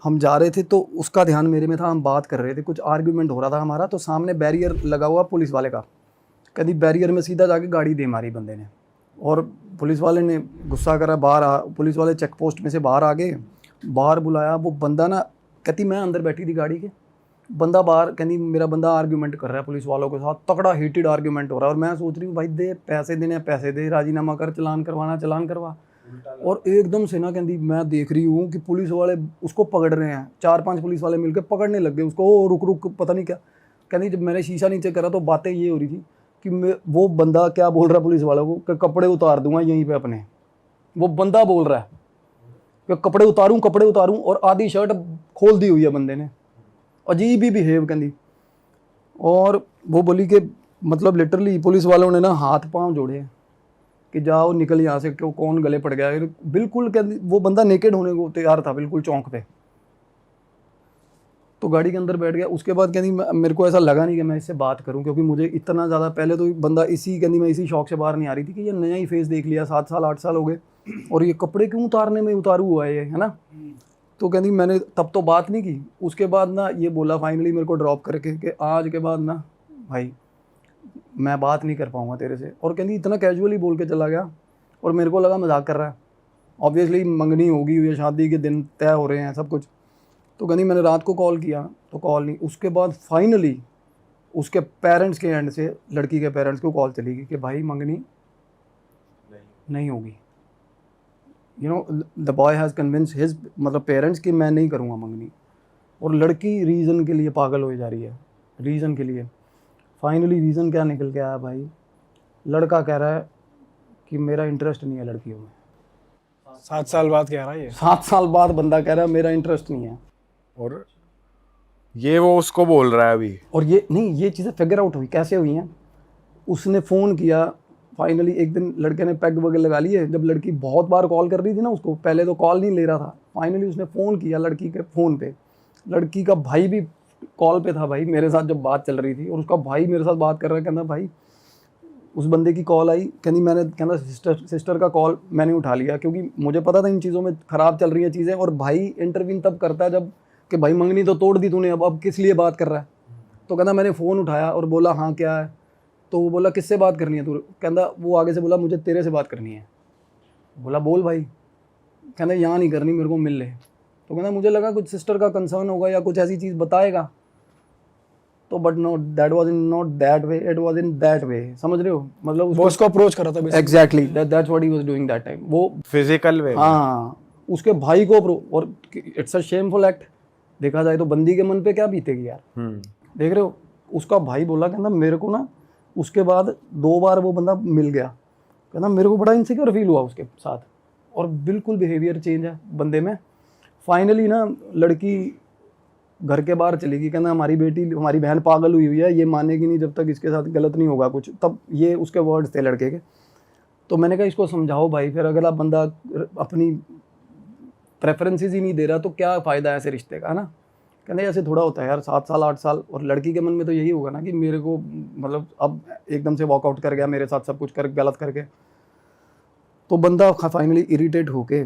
हम जा रहे थे तो उसका ध्यान मेरे में था, हम बात कर रहे थे, कुछ आर्ग्यूमेंट हो रहा था हमारा, तो सामने बैरियर लगा हुआ पुलिस वाले का, कभी बैरियर में सीधा जाके गाड़ी दे मारी बंदे ने, और पुलिस वाले ने गुस्सा करा, पुलिस वाले चेक पोस्ट में से बाहर आ गए, बाहर बुलाया, वो बंदा ना, कहती मैं अंदर बैठी थी गाड़ी के, बंदा बाहर, कहती मेरा बंदा आर्ग्यूमेंट कर रहा है पुलिस वालों के साथ, तगड़ा हीटेड आर्ग्यूमेंट हो रहा है, और मैं सोच रही हूँ भाई दे पैसे देने, पैसे दे, राजीनामा कर, चलान करवाना चलान करवा, और एकदम से ना कहती मैं देख रही हूँ कि पुलिस वाले उसको पकड़ रहे हैं, 4-5 पुलिस वाले मिलकर पकड़ने लग गए उसको, ओ रुक रुक पता नहीं क्या, कहती जब मैंने शीशा नीचे करा तो बातें ये हो रही थी कि वो बंदा क्या बोल रहा है पुलिस वालों को कि कपड़े उतार दूंगा यहीं पे अपने, वो बंदा बोल रहा है कि कपड़े उतारूं, और आधी शर्ट खोल दी हुई है बंदे ने, अजीब ही बिहेव कहती, और वो बोली कि मतलब लिटरली पुलिस वालों ने ना हाथ पांव जोड़े कि जाओ निकल यहाँ से, क्यों कौन गले पड़ गया, बिल्कुल कहती वो बंदा नेकेड होने को तैयार था बिल्कुल चौंक पे, तो गाड़ी के अंदर बैठ गया। उसके बाद कहती मेरे को ऐसा लगा नहीं कि मैं इससे बात करूं, क्योंकि मुझे इतना ज़्यादा, पहले तो बंदा कहती मैं इसी शौक से बाहर नहीं आ रही थी कि ये नया ही फेस देख लिया, 7 साल 8 साल हो गए और ये कपड़े क्यों उतारने में उतारू हुआ है ये, है ना। तो कहती मैंने तब तो बात नहीं की। उसके बाद ना ये बोला फाइनली मेरे को ड्रॉप करके कि आज के बाद ना भाई मैं बात नहीं कर पाऊंगा तेरे से, और कहती इतना कैजुअली बोल के चला गया, और मेरे को लगा मजाक कर रहा है, ऑब्वियसली मंगनी होगी या शादी के दिन तय हो रहे हैं सब कुछ। तो कहती मैंने रात को कॉल किया तो कॉल नहीं। उसके बाद फाइनली उसके पेरेंट्स के एंड से, लड़की के पेरेंट्स को कॉल चली गई कि भाई मंगनी नहीं होगी, you know the boy has convince his मतलब पेरेंट्स कि मैं नहीं करूँगा मंगनी, और लड़की रीज़न के लिए पागल हो जा रही है, रीज़न के लिए। फाइनली रीज़न क्या निकल के आया भाई, लड़का कह रहा है कि मेरा इंटरेस्ट नहीं है लड़कियों में। 7 साल बाद कह रहा है ये? 7 साल बाद बंदा कह रहा है मेरा इंटरेस्ट नहीं है, और ये वो उसको बोल रहा है अभी, और ये नहीं, ये चीज़ें फिगर आउट हुई कैसे हुई हैं। उसने फ़ोन किया फाइनली, एक दिन लड़के ने पैग वगैरह लगा लिए, जब लड़की बहुत बार कॉल कर रही थी ना उसको, पहले तो कॉल नहीं ले रहा था, फाइनली उसने फ़ोन किया लड़की के फ़ोन पे, लड़की का भाई भी कॉल पे था भाई मेरे साथ जब बात चल रही थी, और उसका भाई मेरे साथ बात कर रहा है, कहना भाई उस बंदे की कॉल आई, कहना सिस्टर का कॉल मैंने उठा लिया, क्योंकि मुझे पता था इन चीज़ों में ख़राब चल रही हैं चीज़ें, और भाई इंटरव्यू तब करता है जब कि भाई मंगनी तो तोड़ दी तूने, अब किस लिए बात कर रहा है। तो कहना मैंने फ़ोन उठाया और बोला हाँ क्या है, तो वो बोला किससे बात करनी है तू, कहना वो आगे से बोला मुझे तेरे से बात करनी है। बोला बोल भाई, कहना यहाँ नहीं करनी, मेरे को मिल ले। तो कहना मुझे लगा कुछ सिस्टर का कंसर्न होगा या कुछ ऐसी चीज़ बताएगा, तो but know that was in not that way, it was in that way, समझ रहे हो, मतलब वो उसको अप्रोच कर रहा था exactly that's what he was doing that time, वो फिजिकल वे। हाँ उसके भाई को और इट्स अ शेमफुल एक्ट, देखा जाए तो बंदी के मन पे क्या बीतेगी यार, देख रहे हो। उसका भाई बोला कहना मेरे को ना, उसके बाद 2 बार वो बंदा मिल गया, कहना मेरे को बड़ा इनसिक्योर फील हुआ उसके साथ, और बिल्कुल बिहेवियर चेंज है बंदे में। फाइनली ना लड़की घर के बाहर चली गई, कहना हमारी बेटी हमारी बहन पागल हुई है, ये मानेगी नहीं जब तक इसके साथ गलत नहीं होगा कुछ, तब ये उसके वर्ड्स थे लड़के के। तो मैंने कहा इसको समझाओ भाई, फिर अगला बंदा अपनी प्रेफरेंसेस ही नहीं दे रहा तो क्या फ़ायदा है ऐसे रिश्ते का, है ना। कहते ऐसे थोड़ा होता है यार, 7 साल 8 साल, और लड़की के मन में तो यही होगा ना कि मेरे को मतलब अब एकदम से वॉकआउट कर गया मेरे साथ, सब कुछ कर गलत करके। तो बंदा फाइनली इरिटेट होके,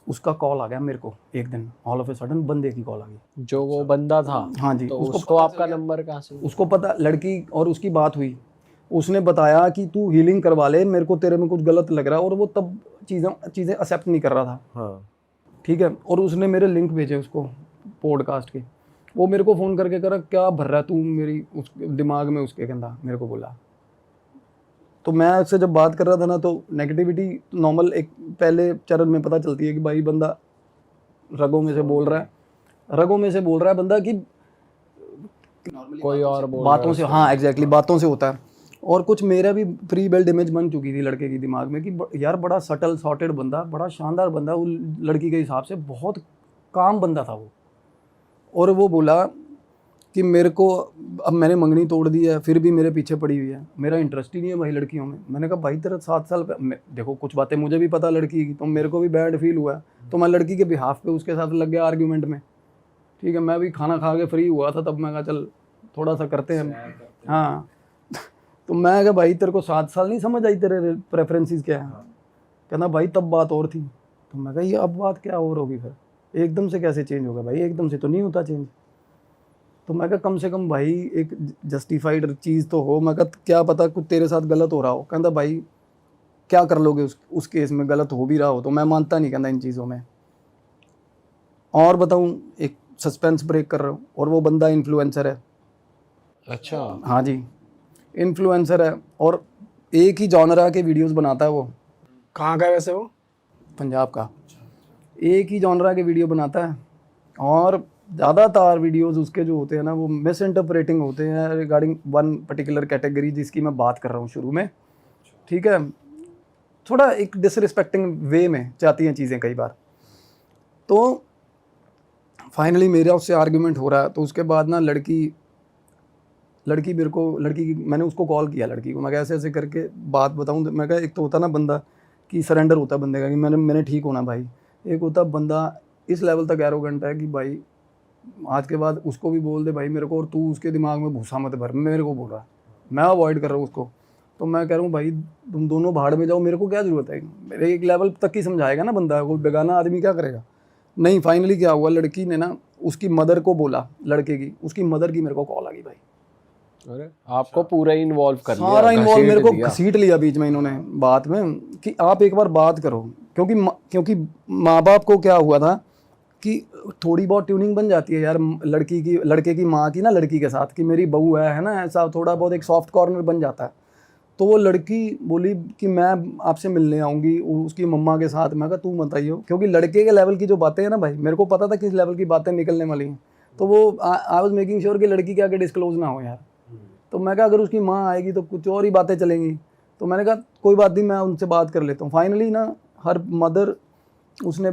उसका कॉल आ गया मेरे को एक दिन, ऑल ऑफ ए सडन बंदे की कॉल आ गई। जो वो बंदा था? हाँ जी, तो उसको आपका नंबर कहाँ से? उसको पता, लड़की और उसकी बात हुई, उसने बताया कि तू हीलिंग करवा ले, मेरे को तेरे में कुछ गलत लग रहा है, और वो तब चीज़ें एक्सेप्ट नहीं कर रहा था। हाँ। ठीक है, और उसने मेरे लिंक भेजे उसको पॉडकास्ट के, वो मेरे को फ़ोन करके करा क्या भर रहा है तू मेरी उस दिमाग में, उसके कहना मेरे को बोला। तो मैं उससे जब बात कर रहा था ना, तो नेगेटिविटी नॉर्मल एक पहले चरण में पता चलती है कि भाई बंदा रगों में से बोल रहा है, रगों में से बोल रहा है बंदा कि कोई और बोल बातों से, हाँ एग्जैक्टली बातों से होता है। और कुछ मेरा भी प्री बिल्ड इमेज बन चुकी थी लड़के की दिमाग में कि यार बड़ा सटल सॉर्टेड बंदा, बड़ा शानदार बंदा, वो लड़की के हिसाब से बहुत काम बंदा था वो। और वो बोला कि मेरे को अब मैंने मंगनी तोड़ दी है, फिर भी मेरे पीछे पड़ी हुई है, मेरा इंटरेस्ट ही नहीं है भाई लड़कियों में। मैंने कहा भाई तेरा 7 साल देखो कुछ बातें मुझे भी पता लड़की की, तो मेरे को भी बैड फील हुआ है, तो मैं लड़की के बिहाफ पे उसके साथ लग गया आर्ग्यूमेंट में। ठीक है, मैं भी खाना खा के फ्री हुआ था तब, मैं कहा चल थोड़ा सा करते हैं। हाँ तो मैं कहा भाई तेरे को 7 साल नहीं समझ आई, तेरे प्रेफरेंसेस क्या है? कहना भाई तब बात और थी। तो मैं कहा ये अब बात क्या और होगी फिर, एकदम से कैसे चेंज होगा भाई, एकदम से तो नहीं होता चेंज। तो मैं कहा कम से कम भाई एक जस्टिफाइड चीज़ तो हो। मैं कहा क्या पता कुछ तेरे साथ गलत हो रहा हो। कहता भाई क्या कर लोगे उस केस में, गलत हो भी रहा हो तो। मैं मानता नहीं कहता इन चीज़ों में। और बताऊँ, एक सस्पेंस ब्रेक कर रहा हूँ, और वो बंदा इन्फ्लुएंसर है। अच्छा। हाँ जी, इन्फ्लुएंसर है और एक ही जॉनरा के वीडियोस बनाता है वो, कहाँ का है वैसे वो? पंजाब का। एक ही जॉनरा के वीडियो बनाता है और ज़्यादातर वीडियोस उसके जो होते हैं ना वो मिस इंटरप्रेटिंग होते हैं रिगार्डिंग वन पर्टिकुलर कैटेगरी जिसकी मैं बात कर रहा हूँ शुरू में। ठीक है, थोड़ा एक डिसरिस्पेक्टिंग वे में जाती हैं चीज़ें कई बार। तो फाइनली मेरा उससे आर्ग्यूमेंट हो रहा है। तो उसके बाद ना लड़की मेरे को, मैंने उसको कॉल किया लड़की को। मैं कहा ऐसे ऐसे करके बात बताऊँ। मैं कहा एक तो होता ना बंदा कि सरेंडर होता है बंदे का कि मैंने ठीक होना भाई। एक होता बंदा इस लेवल तक एरोगेंट है कि भाई आज के बाद उसको भी बोल दे भाई मेरे को, और तू उसके दिमाग में भूसा मत भर। मेरे को बोल रहा है, मैं अवॉइड कर रहा हूँ उसको। तो मैं कह रहा हूँ भाई तुम दोनों भाड़ में जाओ, मेरे को क्या ज़रूरत है। मेरे एक लेवल तक ही समझाएगा ना बंदा, कोई बेगाना आदमी क्या करेगा। नहीं, फाइनली क्या हुआ, लड़की ने ना उसकी मदर को बोला, लड़के की, उसकी मदर की मेरे को कॉल आ गई भाई। अरे आपको पूरा इन्वॉल्व कर लिया, सारा इन्वॉल्व घसीट मेरे को दिया। घसीट लिया बीच में इन्होंने बात में कि आप एक बार बात करो। क्योंकि माँ बाप को क्या हुआ था कि थोड़ी बहुत ट्यूनिंग बन जाती है यार लड़के की माँ की ना लड़की के साथ कि मेरी बहू है ना, ऐसा थोड़ा बहुत एक सॉफ्ट कॉर्नर बन जाता है। तो वो लड़की बोली कि मैं आपसे मिलने आऊँगी उसकी मम्मा के साथ। मैं कहा तू मत आइयो, क्योंकि लड़के के लेवल की जो बातें हैं ना भाई, मेरे को पता था किस लेवल की बातें निकलने वाली हैं। तो वो आई वाज मेकिंग श्योर कि लड़की के आगे डिस्क्लोज ना हो यार। तो मैं कहा अगर उसकी माँ आएगी तो कुछ और ही बातें चलेंगी। तो मैंने कहा कोई बात नहीं, मैं उनसे बात कर लेता हूँ। फाइनली ना हर मदर उसने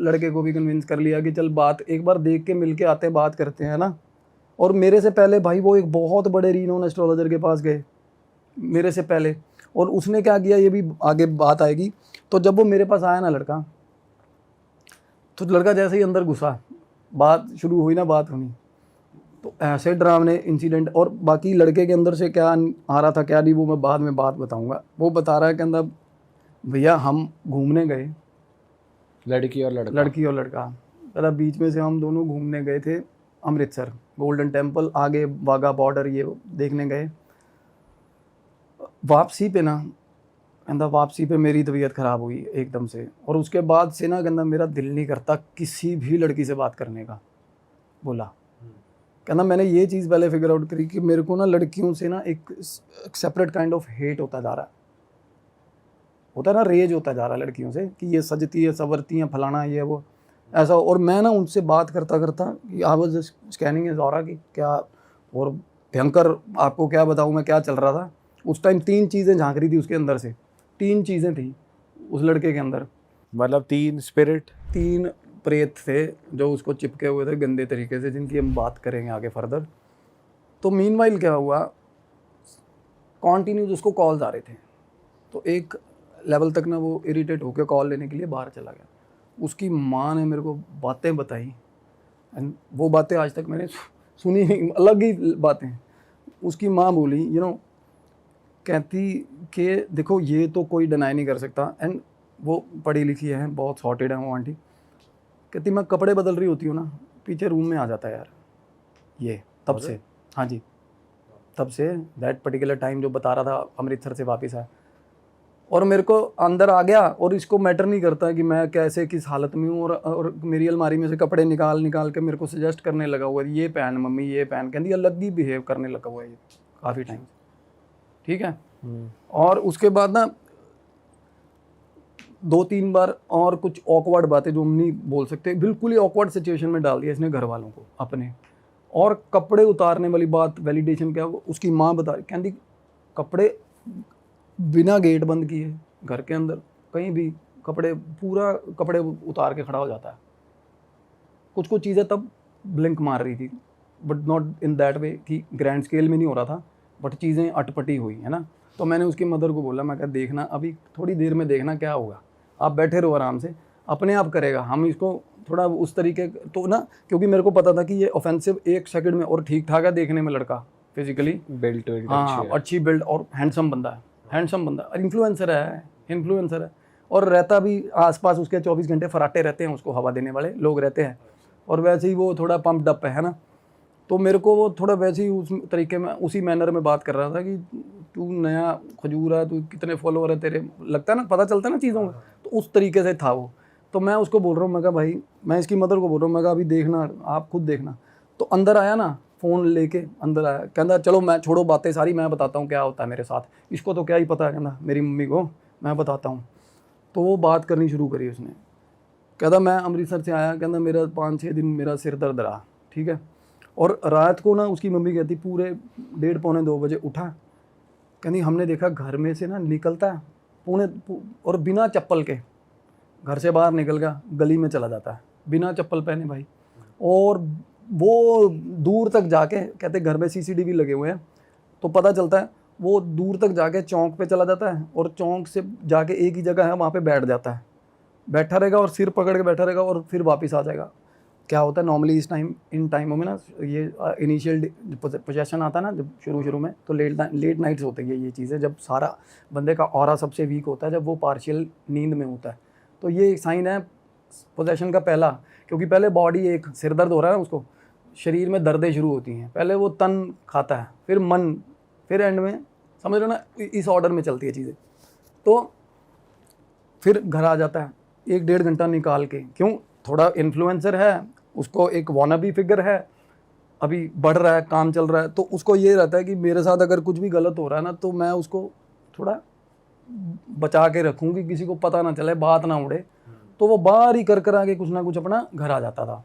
लड़के को भी कन्विंस कर लिया कि चल बात एक बार देख के मिल के आते हैं, बात करते हैं ना। और मेरे से पहले भाई वो एक बहुत बड़े रीनोन एस्ट्रोलॉजर के पास गए मेरे से पहले। और उसने क्या किया ये भी आगे बात आएगी। तो जब वो मेरे पास आया ना लड़का, तो लड़का जैसे ही अंदर घुसा, बात शुरू हुई ना, बात होनी, तो ऐसे डरावने इंसिडेंट। और बाकी लड़के के अंदर से क्या आ रहा था क्या नहीं वो मैं बाद में बात बताऊंगा। वो बता रहा है कि अंदर भैया हम घूमने गए, लड़की और लड़का कहता बीच में से हम दोनों घूमने गए थे अमृतसर, गोल्डन टेम्पल, आगे वाघा बॉर्डर ये देखने गए। वापसी पे ना कहता वापसी पे मेरी तबीयत ख़राब हुई एकदम से। और उसके बाद से ना कहता मेरा दिल नहीं करता किसी भी लड़की से बात करने का। बोला कहना मैंने ये चीज़ पहले फिगर आउट करी कि मेरे को ना लड़कियों से ना एक सेपरेट काइंड ऑफ हेट होता जा रहा है, होता है ना, रेज होता जा रहा है लड़कियों से कि ये सजती है, संवरती हैं, फलाना ये वो ऐसा। और मैं ना उनसे बात करता करता I was scanning is aura कि क्या, और भयंकर आपको क्या बताऊँ मैं क्या चल रहा था उस टाइम। 3 चीज़ें झांक रही थी उसके अंदर से, 3 चीज़ें थी उस लड़के के अंदर। मतलब 3 स्पिरिट, 3 प्रेत थे जो उसको चिपके हुए थे गंदे तरीके से, जिनकी हम बात करेंगे आगे फर्दर। तो मीनवाइल क्या हुआ, कॉन्टीन्यूस उसको कॉल्स आ रहे थे। तो एक लेवल तक ना वो इरिटेट होकर कॉल लेने के लिए बाहर चला गया। उसकी माँ ने मेरे को बातें बताई, एंड वो बातें आज तक मैंने सुनी नहीं, अलग ही बातें। उसकी माँ बोली कहती कि देखो ये तो कोई डिनाई नहीं कर सकता, एंड वो पढ़ी लिखी है, बहुत सॉर्टेड है वो आंटी। कहती मैं कपड़े बदल रही होती हूँ ना, पीछे रूम में आ जाता है यार ये, तब से। हाँ जी, तब से दैट पर्टिकुलर टाइम जो बता रहा था अमृतसर से वापस आया, और मेरे को अंदर आ गया। और इसको मैटर नहीं करता कि मैं कैसे किस हालत में हूँ। और मेरी अलमारी में से कपड़े निकाल के मेरे को सजेस्ट करने लगा हुआ है, ये पहन मम्मी ये पहन, कहती अलग ही बिहेव करने लगा हुआ है ये काफ़ी टाइम। ठीक है। और उसके बाद ना 2-3 बार और कुछ ऑकवर्ड बातें जो हम नहीं बोल सकते, बिल्कुल ही ऑकवर्ड सिचुएशन में डाल दिया इसने घर वालों को अपने। और कपड़े उतारने वाली बात, वैलिडेशन क्या, उसकी माँ बता रही, कहती कपड़े बिना गेट बंद किए घर के अंदर कहीं भी पूरा कपड़े उतार के खड़ा हो जाता है। कुछ चीज़ें तब ब्लिंक मार रही थी, but not in that way कि ग्रैंड स्केल में नहीं हो रहा था, बट चीज़ें अटपटी हुई है ना। तो मैंने उसकी मदर को बोला, मैं कहा देखना अभी थोड़ी देर में देखना क्या होगा, आप बैठे रहो आराम से, अपने आप करेगा। हम इसको थोड़ा उस तरीके तो ना, क्योंकि मेरे को पता था कि ये ऑफेंसिव 1 सेकंड में, और ठीक ठाक है देखने में लड़का, फिजिकली बिल्ट हाँ अच्छी बिल्ड और हैंडसम बंदा है, इन्फ्लुएंसर है। और रहता भी आसपास उसके 24 घंटे फराटे रहते हैं, उसको हवा देने वाले लोग रहते हैं, और वैसे ही वो थोड़ा पंप डप है ना। तो मेरे को वो थोड़ा वैसे ही उस तरीके में उसी मैनर में बात कर रहा था कि तू नया खजूर है, तू कितने फॉलोअर है तेरे, लगता है ना, पता चलता है ना चीज़ों का, तो उस तरीके से था वो। तो मैं उसको बोल रहा हूँ, मैं कहा भाई, मैं इसकी मदर को बोल रहा हूँ, मैं कहा अभी देखना, आप खुद देखना। तो अंदर आया ना, फ़ोन लेके अंदर आया, कहता चलो मैं छोड़ो बातें सारी, मैं बताता हूँ क्या होता है मेरे साथ, इसको तो क्या ही पता है, कहना मेरी मम्मी को मैं बताता हूँ। तो वो बात करनी शुरू करी उसने, कहता मैं अमृतसर से आया, कहता मेरा 5-6 दिन मेरा सिर दर्द रहा, ठीक है। और रात को ना उसकी मम्मी कहती पूरे 1:30-2 बजे उठा, कहती हमने देखा घर में से ना निकलता है और बिना चप्पल के घर से बाहर निकल गया, गली में चला जाता है बिना चप्पल पहने भाई। और वो दूर तक जाके, कहते घर में CCTV लगे हुए हैं, तो पता चलता है वो दूर तक जाके चौक पे चला जाता है, और चौक से जाके एक ही जगह है वहाँ पे बैठ जाता है, बैठा रहेगा और सिर पकड़ के बैठा रहेगा, और फिर वापस आ जाएगा। क्या होता है नॉर्मली इन टाइमों में ना, ये इनिशियल पोजेशन आता है ना जब शुरू में, तो लेट नाइट्स होती है ये चीज़ें, जब सारा बंदे का ऑरा सबसे वीक होता है, जब वो पार्शियल नींद में होता है। तो ये एक साइन है पोजेशन का पहला, क्योंकि पहले बॉडी, एक सिर दर्द हो रहा है उसको, शरीर में दर्दें शुरू होती हैं, पहले वो तन खाता है, फिर मन, फिर एंड में, समझ रहे हो ना, इस ऑर्डर में चलती है चीज़ें। तो फिर घर आ जाता है 1-1.5 घंटा निकाल के, क्यों, थोड़ा इन्फ्लुएंसर है, उसको एक वानाबी फिगर है, अभी बढ़ रहा है, काम चल रहा है, तो उसको ये रहता है कि मेरे साथ अगर कुछ भी गलत हो रहा है ना, तो मैं उसको थोड़ा बचा के रखूँ कि किसी को पता ना चले, बात ना उड़े। तो वो बाहर ही कर आके कुछ ना कुछ अपना घर आ जाता था।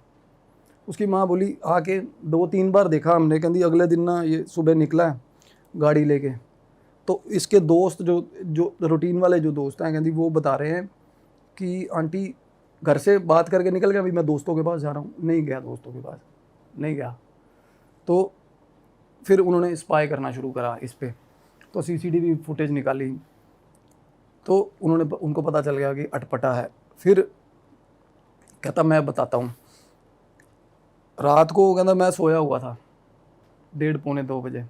उसकी माँ बोली आके 2-3 बार देखा हमने, कहती अगले दिन ना ये सुबह निकला है गाड़ी लेके, तो इसके दोस्त जो रूटीन वाले जो दोस्त हैं, कहती वो बता रहे हैं कि आंटी घर से बात करके निकल गया, अभी मैं दोस्तों के पास जा रहा हूँ, नहीं गया दोस्तों के पास, नहीं गया। तो फिर उन्होंने स्पाई करना शुरू करा इस पे, तो CCTV फुटेज निकाली, तो उनको पता चल गया कि अटपटा है। फिर कहता मैं बताता हूँ, रात को कहता मैं सोया हुआ था 1:30-2 बजे,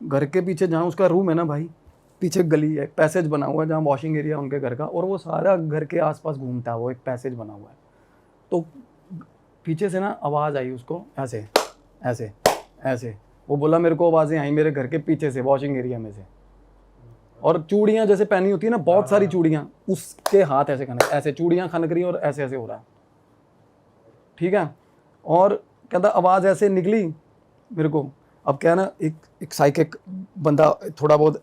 घर के पीछे जहाँ उसका रूम है ना भाई, पीछे गली है, पैसेज बना हुआ है जहाँ वॉशिंग एरिया उनके घर का, और वो सारा घर के आसपास घूमता है, वो एक पैसेज बना हुआ है। तो पीछे से ना आवाज़ आई उसको, ऐसे ऐसे ऐसे, वो बोला मेरे को आवाज़ें आई मेरे घर के पीछे से, वॉशिंग एरिया में से, और चूड़ियाँ जैसे पहनी होती है ना, बहुत सारी चूड़ियाँ, उसके हाथ ऐसे खनक, ऐसे चूड़ियाँ खनक रही हैं और ऐसे ऐसे हो रहा है, ठीक है। और कहता आवाज़ ऐसे निकली मेरे को, अब क्या ना, एक साइकिक बंदा, थोड़ा बहुत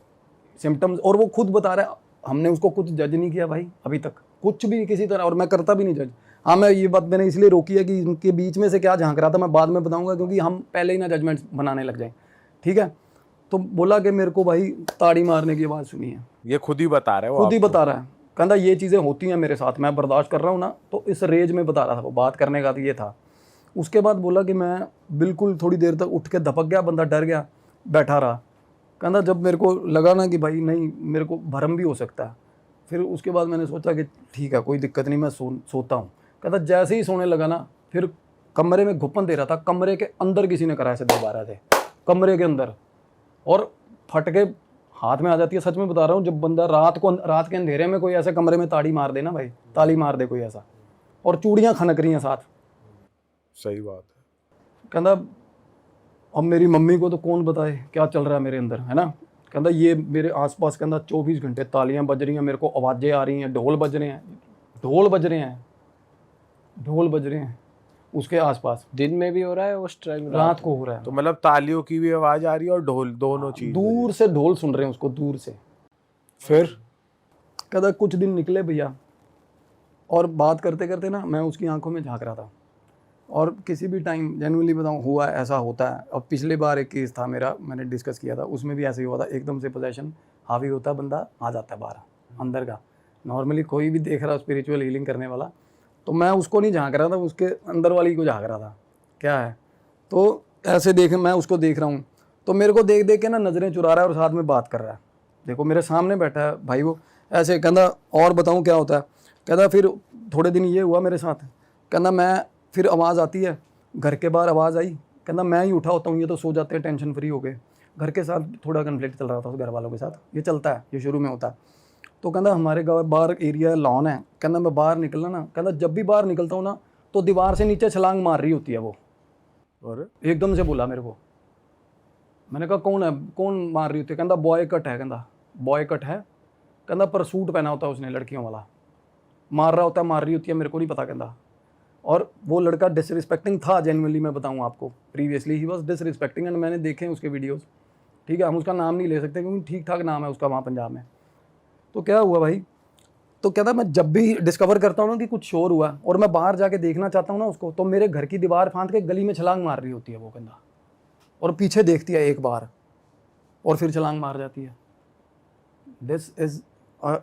सिम्टम्स, और वो खुद बता रहा है, हमने उसको कुछ जज नहीं किया भाई अभी तक, कुछ भी किसी तरह, और मैं करता भी नहीं जज। हाँ, मैं ये बात मैंने इसलिए रोकी है कि इनके बीच में से क्या झांक रहा था मैं बाद में बताऊंगा, क्योंकि हम पहले ही ना जजमेंट बनाने लग जाए, ठीक है। तो बोला कि मेरे को भाई ताड़ी मारने की आवाज़ सुनी है, ये खुद ही बता रहा है, खुद ही बता रहा है, कहता ये चीज़ें होती हैं मेरे साथ, मैं बर्दाश्त कर रहा हूँ ना, तो इस रेंज में बता रहा था वो, बात करने का तो ये था। उसके बाद बोला कि मैं बिल्कुल थोड़ी देर तक उठ के दपक गया, बंदा डर गया, बैठा रहा। कहता जब मेरे को लगा ना कि भाई नहीं, मेरे को भरम भी हो सकता है, फिर उसके बाद मैंने सोचा कि ठीक है कोई दिक्कत नहीं, मैं सोता हूँ। कहता जैसे ही सोने लगा ना, फिर कमरे में घुप्पन दे रहा था, कमरे के अंदर किसी ने करा ऐसे 2 बार थे कमरे के अंदर, और फट के हाथ में आ जाती है, सच में बता रहा हूँ। जब बंदा रात के अंधेरे में कोई ऐसे कमरे में ताड़ी मार दे ना भाई, ताली मार दे कोई ऐसा, और चूड़ियाँ खनक रही हैं साथ, सही बात है। कहता अब मेरी मम्मी को तो कौन बताए क्या चल रहा है मेरे अंदर, है ना। कहता ये मेरे आसपास, कहता 24 घंटे तालियां बज रही हैं, मेरे को आवाज़ें आ रही हैं, ढोल बज रहे हैं, ढोल बज रहे हैं, ढोल बज रहे हैं उसके आसपास। दिन में भी हो रहा है, उस टाइम रात को हो रहा है। तो मतलब तालियों की भी आवाज आ रही है और ढोल, दोनों चीज दूर से ढोल सुन रहे हैं उसको, दूर से। फिर कहता कुछ दिन निकले भैया, और बात करते करते ना मैं उसकी आंखों में झांक रहा था, और किसी भी टाइम जेन्युइनली बताऊँ हुआ है, ऐसा होता है। अब पिछले बार एक केस था मेरा, मैंने डिस्कस किया था, उसमें भी ऐसे ही हुआ था, एकदम से पोजेशन हावी होता है, बंदा आ जाता है बाहर अंदर का। नॉर्मली कोई भी देख रहा स्पिरिचुअल हीलिंग करने वाला, तो मैं उसको नहीं झांक रहा था, उसके अंदर वाली को झांक रहा था क्या है। तो ऐसे मैं उसको देख रहा हूँ, तो मेरे को देख देख के ना नज़रें चुरा रहा है और साथ में बात कर रहा है। देखो मेरे सामने बैठा है भाई वो, ऐसे कहता और बताऊँ क्या होता है। कहता फिर थोड़े दिन ये हुआ मेरे साथ, कहता मैं फिर आवाज़ आती है, घर के बाहर आवाज़ आई, कहता मैं ही उठा होता हूँ, ये तो सो जाते हैं टेंशन फ्री हो गए। घर के साथ थोड़ा कन्फ्लिक्ट चल रहा था उस घर वालों के साथ, ये चलता है, ये शुरू में होता है। तो कहता हमारे गाँव बाहर एरिया लॉन है, कहता मैं बाहर निकलना ना, कहता जब भी बाहर निकलता हूँ ना तो दीवार से नीचे छलांग मार रही होती है वो। और एकदम से बोला मेरे को। मैंने कहा कौन है, कौन मार रही होती है? कहता बॉय कट है, कहता बॉय कट है, कहता पर सूट पहना होता है उसने लड़कियों वाला, मार रहा होता है, मार रही होती है, मेरे को नहीं पता कहता। और वो लड़का डिसरिस्पेक्टिंग था, जेन्युइनली मैं बताऊँ आपको, previously he was disrespecting and मैंने देखे उसके वीडियोज़, ठीक है। हम उसका नाम नहीं ले सकते क्योंकि ठीक ठाक नाम है उसका वहाँ पंजाब में। तो क्या हुआ भाई, तो कहता मैं जब भी डिस्कवर करता हूँ ना कि कुछ शोर हुआ और मैं बाहर जाके देखना चाहता हूँ ना उसको, तो मेरे घर की दीवार फांद के गली में छलांग मार रही होती है वो कहता, और पीछे देखती है एक बार और फिर छलांग मार जाती है। This is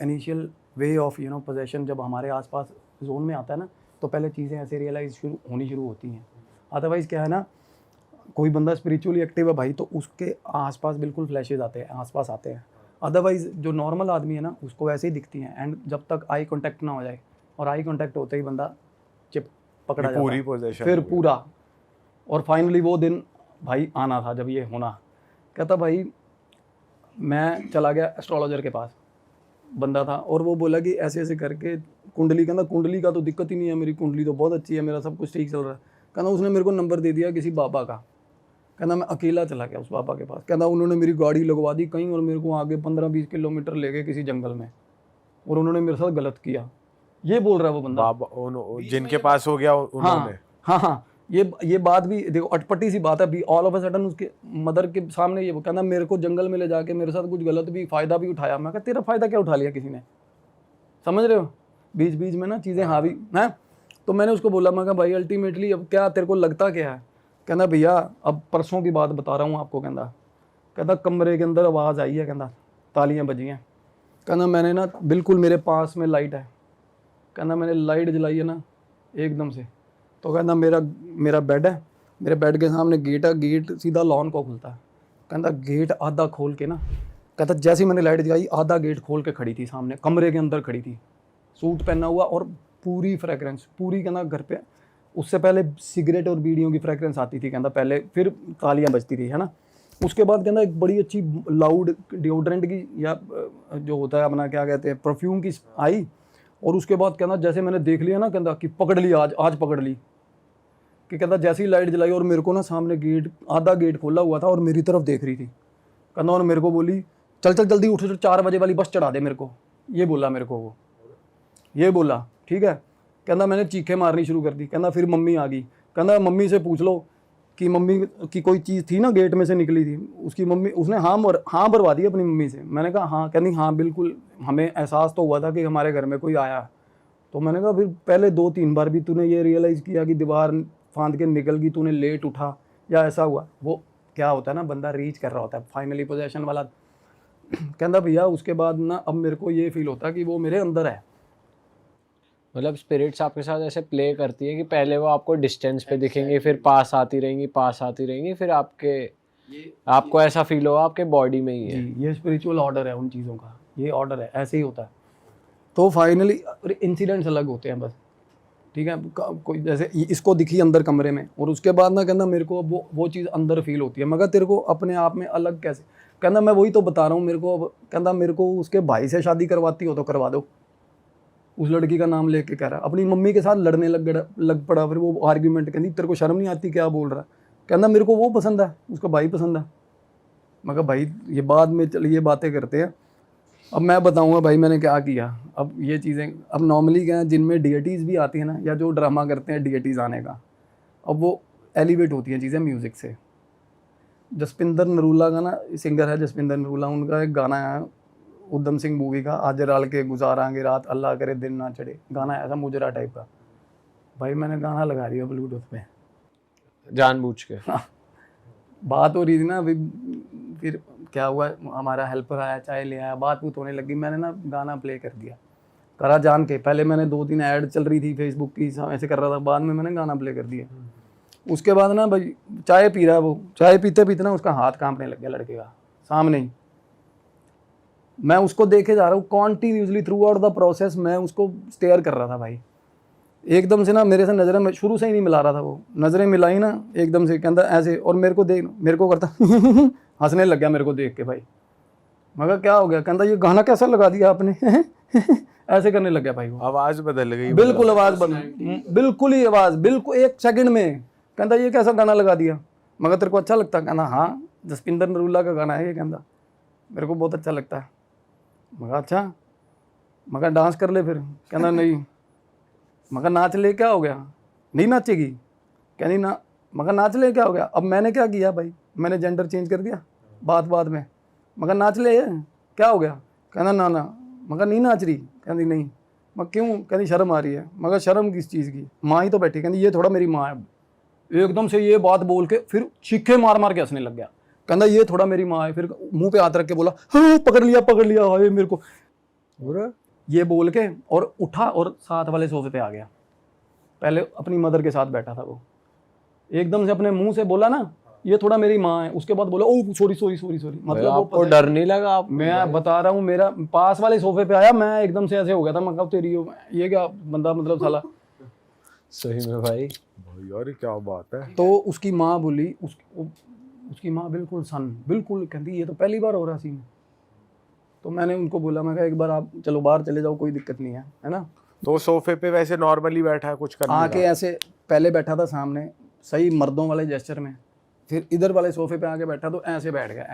initial way of possession. जब हमारे आसपास जोन में आता है ना तो पहले चीज़ें ऐसे रियलाइज होनी शुरू होती हैं। अदरवाइज़ क्या है ना, कोई बंदा स्पिरिचुअली एक्टिव है भाई तो उसके आसपास बिल्कुल फ्लैशेज आते हैं, आसपास आते हैं। अदरवाइज़ जो नॉर्मल आदमी है ना उसको वैसे ही दिखती हैं। एंड जब तक आई कांटेक्ट ना हो जाए, और आई कांटेक्ट होते ही बंदा चिप पकड़ा जाता पूरी है, पोजीशन फिर पूरा। और फाइनली वो दिन भाई आना था जब ये होना। कहता भाई मैं चला गया एस्ट्रोलॉजर के पास, बंदा था, और वो बोला कि ऐसे ऐसे करके कुंडली, कहना कुंडली का तो दिक्कत ही नहीं है, मेरी कुंडली तो बहुत अच्छी है, मेरा सब कुछ ठीक चल रहा है। कहना उसने मेरे को नंबर दे दिया किसी बाबा का। कहना मैं अकेला चला गया उस बाबा के पास। कहना उन्होंने मेरी गाड़ी लगवा दी कहीं और मेरे को आगे 15-20 किलोमीटर ले गए किसी जंगल में, और उन्होंने मेरे साथ गलत किया। ये बोल रहा है वो बंदा, बाबा जिनके पास हो गया उन्होंने। हाँ, ये बात भी देखो, अटपटी सी बात है। अभी ऑल ऑफ अ सडन उसके मदर के सामने ये कहना मेरे को जंगल में ले जाके मेरे साथ कुछ गलत भी फ़ायदा भी उठाया। मैं कहा तेरा फ़ायदा क्या उठा लिया किसी ने, समझ रहे हो? बीच बीच में ना चीज़ें हावी हैं। तो मैंने उसको बोला, मैं कहा भाई अल्टीमेटली अब क्या तेरे को लगता क्या है? कहना भैया अब परसों की बात बता रहा हूँ आपको। कहता कमरे के अंदर आवाज़ आई है, कहता तालियां बजी हैं। कहना मैंने ना बिल्कुल मेरे पास में लाइट है, कहना मैंने लाइट जलाई है ना एकदम से। तो कहना मेरा बेड है, मेरे बेड के सामने गेट है, गेट सीधा लॉन को खुलता है। कहता गेट आधा खोल के ना, कहता जैसे ही मैंने लाइट जलाई आधा गेट खोल के खड़ी थी सामने, कमरे के अंदर खड़ी थी, सूट पहना हुआ और पूरी फ्रेगरेंस पूरी। कहना घर पे उससे पहले सिगरेट और बीड़ियों की फ्रेगरेंस आती थी कहता पहले, फिर तालियां बजती थी, है ना। उसके बाद कहना एक बड़ी अच्छी लाउड डिओड्रेंट की या जो होता है अपना क्या कहते हैं परफ्यूम की आई। और उसके बाद कहना जैसे मैंने देख लिया ना, कहता कि पकड़ ली आज पकड़ ली। कि कहता जैसे ही लाइट जलाई और मेरे को ना सामने गेट आधा गेट खोला हुआ था और मेरी तरफ देख रही थी। कहना और मेरे को बोली चल जल्दी उठ, 4 बजे वाली बस चढ़ा दे मेरे को। ये बोला मेरे को वो, ये बोला, ठीक है। कहना मैंने चीखें मारनी शुरू कर दी। कहना फिर मम्मी आ गई। कहना मम्मी से पूछ लो कि मम्मी की कोई चीज़ थी ना गेट में से निकली थी, उसकी मम्मी उसने हाँ भरवा दी अपनी मम्मी से। मैंने कहा हाँ। कहनी हाँ बिल्कुल, हमें एहसास तो हुआ था कि हमारे घर में कोई आया। तो मैंने कहा फिर पहले 2-3 बार भी तूने ये रियलाइज़ किया कि दीवार फांद के निकल गई, तूने लेट उठा या ऐसा हुआ? वो क्या होता है ना, बंदा रीच कर रहा होता है फाइनली पोजेशन वाला। कहता भैया उसके बाद ना अब मेरे को ये फील होता है कि वो मेरे अंदर है। मतलब स्पिरिट्स आपके साथ ऐसे प्ले करती है कि पहले वो आपको डिस्टेंस पे दिखेंगे, फिर पास आती रहेंगी, फिर आपको ऐसा फील होगा आपके बॉडी में ही है। जी, ये स्पिरिचुअल ऑर्डर है उन चीज़ों का, ये ऑर्डर है, ऐसे ही होता है। तो फाइनली इंसिडेंट्स अलग होते हैं बस, ठीक है। कोई जैसे इसको दिखी अंदर कमरे में, और उसके बाद ना कहना मेरे को वो चीज़ अंदर फील होती है। मगर तेरे को अपने आप में अलग कैसे? कहना मैं वही तो बता रहा हूँ, मेरे को कहना मेरे को उसके भाई से शादी करवाती हो तो करवा दो। उस लड़की का नाम लेके कह रहा है, अपनी मम्मी के साथ लड़ने लग पड़ा। फिर वो आर्ग्यूमेंट, कहती तेरे को शर्म नहीं आती क्या बोल रहा है? कहना मेरे को वो पसंद है, उसका भाई पसंद है। मैं कहा भाई ये बाद में चलिए बातें करते हैं, अब मैं बताऊंगा भाई मैंने क्या किया। अब ये चीज़ें अब नॉर्मली क्या है, जिनमें डिएटीज़ भी आती है ना, या जो ड्रामा करते हैं डिएटीज़ आने का, अब वो एलिवेट होती हैं चीज़ें म्यूज़िक से। जसपिंदर नरूला का ना सिंगर है जसपिंदर नरूला, उनका एक गाना है उधम सिंह मूवी का, आज डाल के गुजारांगे रात अल्लाह करे दिन ना चढ़े। गाना ऐसा मुजरा टाइप का। भाई मैंने गाना लगा दिया ब्लूटूथ पे जानबूझ के। बात हो रही थी ना अभी, फिर क्या हुआ, हमारा हेल्पर आया, चाय ले आया, बात होने लगी, मैंने ना गाना प्ले कर दिया, करा जान के। पहले मैंने 2-3 ऐड चल रही थी फेसबुक की, ऐसे कर रहा था, बाद में मैंने गाना प्ले कर दिया। उसके बाद ना भाई चाय पी रहा है वो, चाय पीते पीते ना उसका हाथ कांपने लग गया लड़के का सामने ही। मैं उसको देखे जा रहा हूँ continuously through out the process, मैं उसको स्टेयर कर रहा था भाई। एकदम से ना मेरे से नज़रें शुरू से ही नहीं मिला रहा था वो, नज़रें मिलाई ना एकदम से कहता ऐसे, और मेरे को करता हंसने लग गया मेरे को देख के भाई। मैं कहा क्या हो गया? कहता ये गाना कैसा लगा दिया आपने? ऐसे करने लग गया भाई वो। आवाज बदल गई, बिल्कुल आवाज बदल, बिल्कुल ही आवाज, बिल्कुल 1 सेकंड में। कहता ये कैसा गाना लगा दिया? मगर तेरे को अच्छा लगता? कहना हाँ, जसपिंदर नरूला का गाना है ये। कहता मेरे को बहुत अच्छा लगता है। मगर अच्छा, मगर डांस कर ले फिर। कहना नहीं। मगर नाच ले, क्या हो गया? नहीं नाचेगी? कहनी ना। मगर नाच ले, क्या हो गया? अब मैंने क्या किया भाई? मैंने जेंडर चेंज कर दिया बात में। मगर नाच ले, क्या हो गया? कहना ना ना। मगर नहीं नाच रही? कहती नहीं। मगर क्यों? कहती शर्म आ रही है। मगर शर्म किस चीज़ की? माँ ही तो बैठी। कहती ये थोड़ा मेरी माँ है। एकदम से ये बात बोल के फिर चीखे मार के हंसने लग गया। कहता ये थोड़ा मेरी माँ है। फिर मुंह पे हाथ रख के बोला हाँ पकड़ लिया हाय मेरे को, ये बोल के और उठा और साथ वाले सोफे पे आ गया। पहले अपनी मदर के साथ बैठा था वो, एकदम से अपने मुंह से बोला ना ये थोड़ा मेरी माँ है। उसके बाद बोला ओ सॉरी। मतलब आपको डर नहीं लगा? आप मैं बता रहा हूँ, मेरा पास वाले सोफे पे आया, मैं एकदम से ऐसे हो गया था। मैं कब तेरी ये क्या बंदा, मतलब साला। सही में भाई यार क्या बात है। तो उसकी माँ बोली, उसकी माँ बिल्कुल कहती ये तो पहली बार हो रहा सीन। तो मैंने उनको बोला, मैं कहा एक बार आप चलो बाहर चले जाओ, कोई दिक्कत नहीं है ना। तो सोफे पे वैसे नॉर्मली बैठा है, कुछ करने आके ऐसे पहले बैठा था सामने सही मर्दों वाले जेस्चर में, फिर इधर वाले सोफे पे आके बैठा तो ऐसे बैठ गया,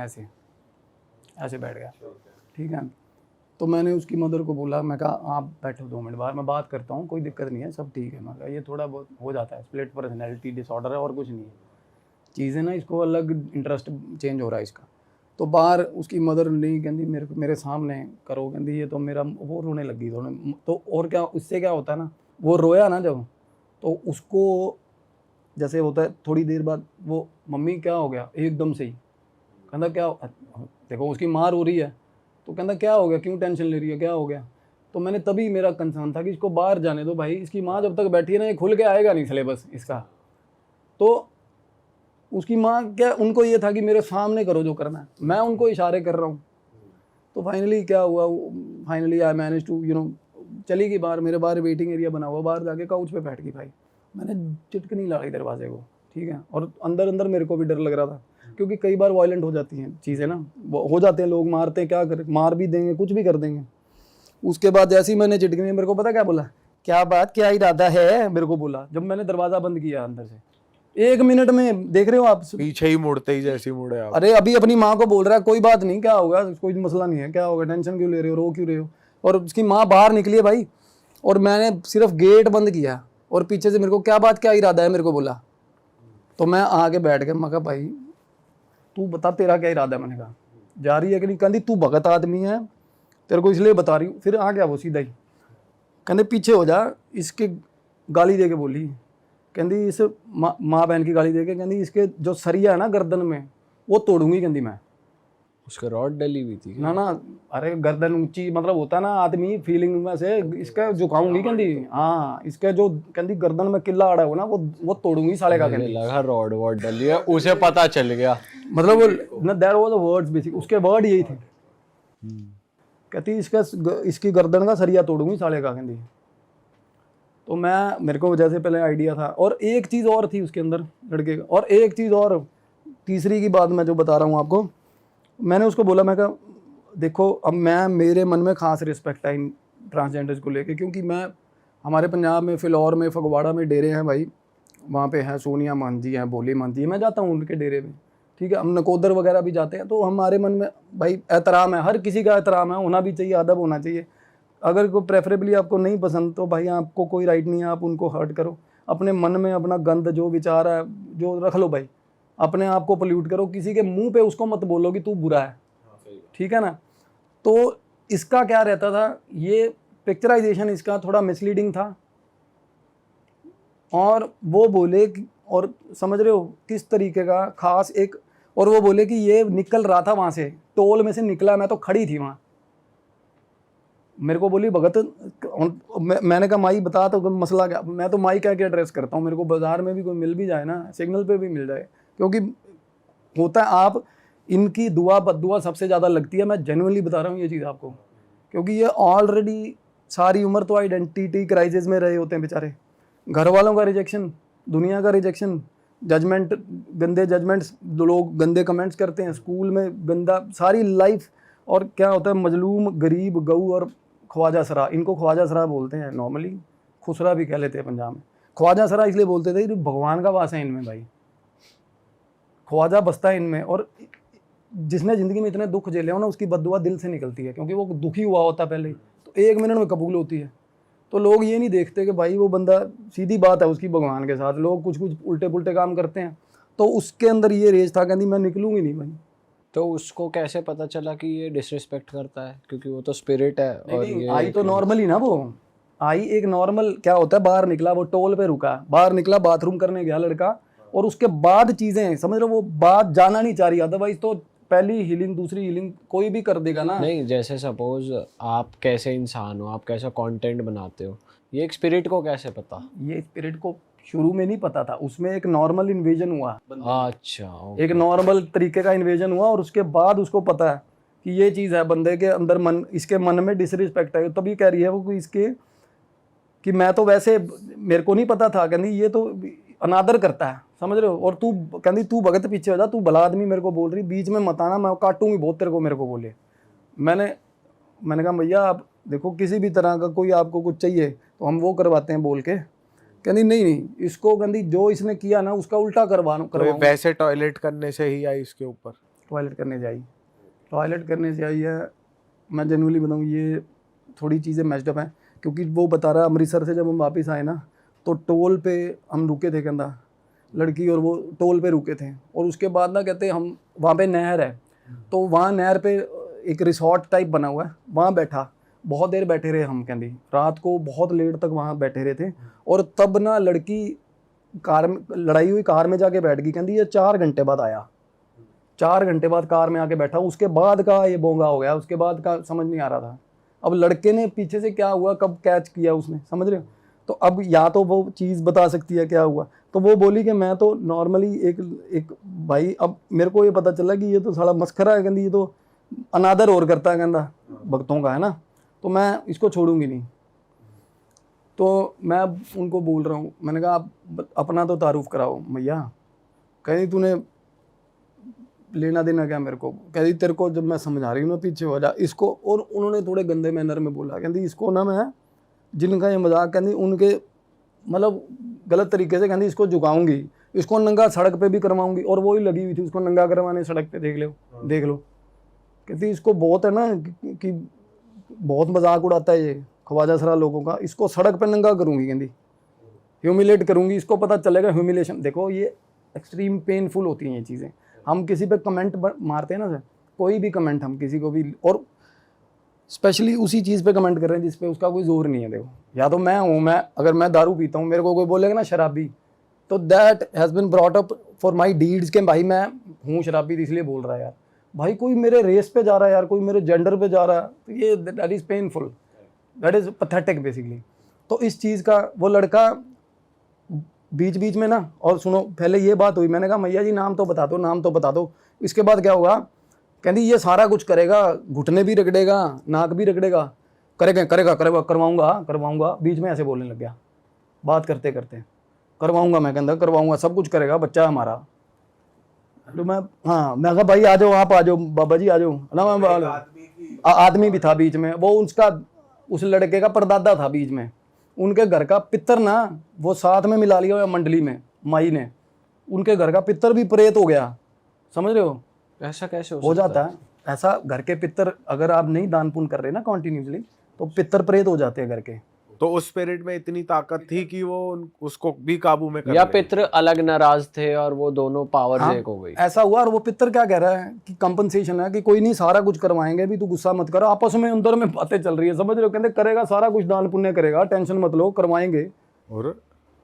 ऐसे बैठ गया। ठीक है। तो मैंने उसकी मदर को बोला, मैं कहा आप बैठो 2 मिनट बाहर, मैं बात करता हूँ, कोई दिक्कत नहीं है, सब ठीक है। मैं कहा ये थोड़ा बहुत हो जाता है, स्प्लिट पर्सनैलिटी डिसऑर्डर है और कुछ नहीं है, चीज़ें ना, इसको अलग इंटरेस्ट चेंज हो रहा है इसका। तो बाहर उसकी मदर नहीं, कहती मेरे सामने करो, कहती ये तो मेरा, वो रोने लगी थोड़ा। तो और क्या, उससे क्या होता है ना, वो रोया ना जब, तो उसको जैसे होता है थोड़ी देर बाद वो मम्मी क्या हो गया एकदम से ही, कहता क्या, देखो उसकी माँ रो रही है तो कहता क्या हो गया, क्यों टेंशन ले रही है, क्या हो गया। तो मैंने तभी, मेरा कंसर्न था कि इसको बाहर जाने दो भाई, इसकी माँ जब तक बैठी है ना ये खुल के आएगा नहीं सिलेबस इसका। तो उसकी माँ क्या, उनको ये था कि मेरे सामने करो जो करना है, मैं उनको इशारे कर रहा हूँ। तो फाइनली क्या हुआ, फाइनली आई मैनेज टू चली गई बाहर, मेरे बाहर वेटिंग एरिया बना हुआ, बाहर जाके काउच पे बैठ गई भाई। मैंने चिटकनी लगाई दरवाजे को, ठीक है। और अंदर मेरे को भी डर लग रहा था, क्योंकि कई बार वायलेंट हो जाती हैं चीज़ें ना, हो जाते हैं लोग, मारते हैं, क्या करें, मार भी देंगे, कुछ भी कर देंगे। उसके बाद जैसे ही मैंने चिटकनी, मेरे को पता क्या बोला, क्या बात, क्या इरादा है, मेरे को बोला जब मैंने दरवाज़ा बंद किया अंदर से। 1 मिनट में, देख रहे हो आप, पीछे ही मुड़ते ही जैसे मुड़े आप। अरे अभी अपनी माँ को बोल रहा है कोई बात नहीं, क्या होगा, कोई मसला नहीं है, क्या होगा, टेंशन क्यों ले रहे हो, रो क्यों रहे हो। और उसकी माँ बाहर निकली है भाई, और मैंने सिर्फ गेट बंद किया और पीछे से मेरे को क्या बात, क्या इरादा है, मेरे को बोला। तो मैं आके बैठ गया, मैं कहा भाई तू बता तेरा क्या इरादा है। मैंने कहा जा रही है कि नहीं, कहती तू भगत आदमी है, तेरे को इसलिए बता रही हूँ। फिर आ गया वो सीधा ही, कहते पीछे हो जा, इसके गाली दे के बोली, कहती इस माँ बहन की गाली दे के, कहती इसके जो सरिया है ना गर्दन में वो तोड़ूंगी, कहती मैं। उसका रॉड डली हुई थी ना, अरे गर्दन ऊंची, मतलब होता है ना आदमी फीलिंग में से, इसका झुकाऊंगी, कहती हाँ, इसका जो कहती गर्दन में किला अड़ा हो ना वो तोड़ूंगी साले का। कहती लगा रॉड वॉड डली है, उसे पता चल गया, मतलब वो ना, there was the words basic, उसके वर्ड यही थे। कहती इसकी गर्दन का सरिया तोड़ूंगी साले का, कहती। तो मेरे को जैसे पहले आइडिया था, और एक चीज़ और थी उसके अंदर लड़के का, और एक चीज़ और, तीसरी की बात मैं जो बता रहा हूँ आपको, मैंने उसको बोला, मैं कहा देखो अब मेरे मन में खास रिस्पेक्ट है इन ट्रांसजेंडर्स को लेके, क्योंकि मैं हमारे पंजाब में फिलौर में फगवाड़ा में डेरे हैं भाई, वहाँ पे हैं सोनिया मान जी हैं, भोली मान जी, मैं जाता हूँ उनके डेरे में, ठीक है। हम नकोदर वगैरह भी जाते हैं, तो हमारे मन में भाई एहतराम है, हर किसी का एहतराम है, होना भी चाहिए, अदब होना चाहिए। अगर कोई प्रेफरेबली आपको नहीं पसंद तो भाई आपको कोई राइट नहीं है आप उनको हर्ट करो, अपने मन में अपना गंद जो विचार है जो रख लो भाई, अपने आप को पोल्यूट करो, किसी के मुंह पे उसको मत बोलो कि तू बुरा है, ठीक है ना। तो इसका क्या रहता था, ये पिक्चराइजेशन इसका थोड़ा मिसलीडिंग था, और वो बोले और समझ रहे हो किस तरीके का खास एक, और वो बोले कि ये निकल रहा था वहाँ से, टोल में से निकला, मैं तो खड़ी थी वहाँ, मेरे को बोली भगत, मैंने कहा माई बता तो मसला क्या, मैं तो माई कह के एड्रेस करता हूँ, मेरे को बाजार में भी कोई मिल भी जाए ना, सिग्नल पे भी मिल जाए, क्योंकि होता है आप इनकी दुआ बद्दुआ सबसे ज़्यादा लगती है, मैं जेन्युइनली बता रहा हूँ ये चीज़ आपको, क्योंकि ये ऑलरेडी सारी उम्र तो आइडेंटिटी क्राइसिस में रहे होते हैं बेचारे, घर वालों का रिजेक्शन, दुनिया का रिजेक्शन, जजमेंट, गंदे जजमेंट्स, लोग गंदे कमेंट्स करते हैं, स्कूल में गंदा, सारी लाइफ, और क्या होता है, मजलूम, गरीब, गऊ और ख्वाजा सरा, इनको ख्वाजा सरा बोलते हैं नॉर्मली, खुसरा भी कह लेते हैं पंजाब में। ख्वाजा सरा इसलिए बोलते थे कि भगवान का वास है इनमें भाई, ख्वाजा बसता है इनमें। और जिसने ज़िंदगी में इतने दुख झेले हो ना, उसकी बद्दुआ दिल से निकलती है, क्योंकि वो दुखी हुआ होता है पहले ही, तो 1 मिनट में कबूल होती है। तो लोग ये नहीं देखते कि भाई वो बंदा, सीधी बात है उसकी भगवान के साथ, लोग कुछ कुछ उल्टे पुल्टे काम करते हैं। तो उसके अंदर ये रेज था, कहती मैं निकलूंगी नहीं भाई। तो उसको कैसे पता चला कि ये डिसरिस्पेक्ट करता है, क्योंकि वो तो स्पिरिट है। और नहीं, ये आई तो नॉर्मली ना, वो आई एक नॉर्मल, क्या होता है, बाहर निकला, वो टोल पे रुका, बाहर निकला, बाथरूम करने गया लड़का, और उसके बाद चीजें समझ रहे हो, वो बात जाना नहीं चाह रही, अदरवाइज तो पहली हीलिंग दूसरी हीलिंग कोई भी कर देगा ना। नहीं, जैसे सपोज आप कैसे इंसान हो, आप कैसा कंटेंट बनाते हो, ये एक स्पिरिट को कैसे पता? ये स्पिरिट को शुरू में नहीं पता था, उसमें एक नॉर्मल इन्वेजन हुआ, अच्छा, एक नॉर्मल तरीके का इन्वेजन हुआ, और उसके बाद उसको पता है कि ये चीज़ है बंदे के अंदर, मन, इसके मन में डिसरिस्पेक्ट है। तभी कह रही है वो कि इसके, कि मैं तो वैसे, मेरे को नहीं पता था, कहती ये तो अनादर करता है, समझ रहे हो, और तू, कहती तू भगत पीछे हो जा, तू भला आदमी मेरे को बोल रही, बीच में मत आना, मैं काटूंगी बहुत तेरे को, मेरे को बोले। मैंने कहा भैया आप देखो, किसी भी तरह का कोई आपको कुछ चाहिए तो हम वो करवाते हैं बोल के। कहती नहीं, इसको, कहती जो इसने किया ना उसका उल्टा करवाऊं। वैसे टॉयलेट करने से ही आई इसके ऊपर? टॉयलेट करने से आई है। मैं जनरली बताऊँ, ये थोड़ी चीज़ें मैचडअप हैं, क्योंकि वो बता रहा, अमृतसर से जब हम वापस आए ना, तो टोल पे हम रुके थे, कहता लड़की और वो टोल पे रुके थे, और उसके बाद ना कहते हम, वहाँ पे नहर है, तो वहाँ नहर पे एक रिसोर्ट टाइप बना हुआ है, वहाँ बैठा, बहुत देर बैठे रहे हम, कहती रात को बहुत लेट तक वहाँ बैठे रहे थे। और तब ना लड़की कार में, लड़ाई हुई कार में जाके बैठ गई, कहती ये 4 घंटे बाद आया, 4 घंटे बाद कार में आके बैठा, उसके बाद का ये बोंगा हो गया, उसके बाद का समझ नहीं आ रहा था। अब लड़के ने पीछे से क्या हुआ, कब कैच किया उसने, समझ रहे हो, तो अब या तो वो चीज़ बता सकती है क्या हुआ। तो वो बोली कि मैं तो नॉर्मली एक भाई, अब मेरे को ये पता चला कि ये तो साला मस्खरा है, कहती ये तो अनादर और करता है, कहता भक्तों का है ना, तो मैं इसको छोड़ूंगी नहीं। तो मैं उनको बोल रहा हूँ, मैंने कहा आप अपना तो तारुफ कराओ भैया। कहीं तूने लेना देना क्या मेरे को, कहती तेरे को जब मैं समझा रही हूँ ना पीछे हो जा इसको। और उन्होंने थोड़े गंदे मैनर में बोला, कहती इसको ना मैं, जिनका ये मजाक, कहती उनके मतलब गलत तरीके से, कहती इसको झुकाऊंगी, इसको नंगा सड़क पे भी करवाऊंगी। और वो ही लगी हुई थी उसको नंगा करवाने सड़क पे, देख लो। कहती इसको बहुत है ना कि बहुत मजाक उड़ाता है ये ख्वाजा सरा लोगों का, इसको सड़क पे नंगा करूंगी, कहती ह्यूमिलेट करूंगी, इसको पता चलेगा ह्यूमिलेशन। देखो ये एक्सट्रीम पेनफुल होती हैं ये चीज़ें। हम किसी पे कमेंट मारते हैं ना सर, कोई भी कमेंट हम किसी को भी, और स्पेशली उसी चीज़ पे कमेंट कर रहे हैं जिस पे उसका कोई जोर नहीं है। देखो या तो मैं हूँ, मैं अगर मैं दारू पीता हूँ, मेरे को कोई बोलेगा ना शराबी, तो that has been brought up for my deeds के भाई मैं हूँ शराबी, इसलिए बोल रहा है यार। भाई कोई मेरे रेस पे जा रहा है यार, कोई मेरे जेंडर पे जा रहा है, तो ये that is painful, that is pathetic basically. तो इस चीज़ का वो लड़का बीच बीच में ना, और सुनो पहले ये बात हुई, मैंने कहा मैया जी नाम तो बता दो, नाम तो बता दो, इसके बाद क्या होगा। कहती ये सारा कुछ करेगा, घुटने भी रगड़ेगा, नाक भी रगड़ेगा, करेगा करवाऊंगा। बीच में ऐसे बोलने लग गया, बात करते करते करवाऊंगा, मैं कहता करवाऊंगा, सब कुछ करेगा, बच्चा हमारा। तो मैं कहा भाई आ जाओ, आप आ जाओ बाबा जी, आ जाओ ना। आदमी भी था बीच में, वो उसका, उस लड़के का परदादा था बीच में, उनके घर का पितर ना वो साथ में मिला लिया मंडली में, माई ने, उनके घर का पितर भी प्रेत हो गया, समझ रहे हो। ऐसा कैसे हो जाता है ऐसा, घर के पितर अगर आप नहीं दान पुण्य कर रहे ना कॉन्टिन्यूसली, तो पितर प्रेत हो जाते हैं घर के। तो उस स्पिरिट में इतनी ताकत थी कि वो उसको भी काबू में कर या ले। पितर अलग नाराज थे और वो दोनों पावर एक हो गई, ऐसा हुआ। और वो पितर क्या कह रहा है कि कंपनसेशन है, कि कोई नहीं सारा कुछ करवाएंगे भी, तू गुस्सा मत कर। आपस में अंदर में बातें चल रही है, समझ रहे हो, कहते करेगा सारा कुछ, दान पुण्य करेगा, टेंशन मत लो, करवाएंगे, और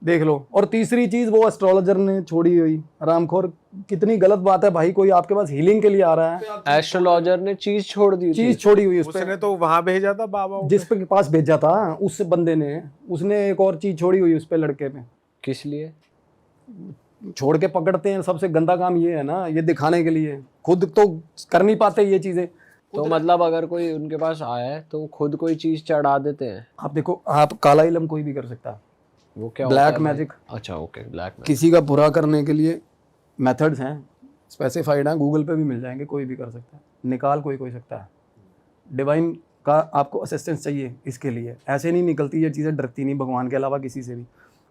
देख लो। और तीसरी चीज वो एस्ट्रोलॉजर ने छोड़ी हुई, रामखोर, कितनी गलत बात है भाई, कोई आपके पास हीलिंग के लिए आ रहा है, एस्ट्रोलॉजर ने चीज छोड़ दी, चीज छोड़ी हुई उस उसने तो वहां भेजा था बाबा को। जिस पे पास भेजा था उस बंदे ने, उसने एक और चीज छोड़ी हुई उस पे, लड़के पे। किस लिए छोड़ के पकड़ते हैं, सबसे गंदा काम ये है ना, ये दिखाने के लिए, खुद तो कर नहीं पाते ये चीजें। तो मतलब अगर कोई उनके पास आया है तो खुद कोई चीज चढ़ा देते हैं। आप देखो, आप काला इलम कोई भी कर सकता है, वो क्या ब्लैक मैजिक। अच्छा ओके, ब्लैक मैजिक। किसी का बुरा करने के लिए मेथड्स हैं, स्पेसिफाइड हैं, गूगल पे भी मिल जाएंगे, कोई भी कर सकता है, निकाल कोई सकता है। डिवाइन का आपको असिस्टेंस चाहिए इसके लिए, ऐसे नहीं निकलती ये चीज़ें, डरती नहीं भगवान के अलावा किसी से भी।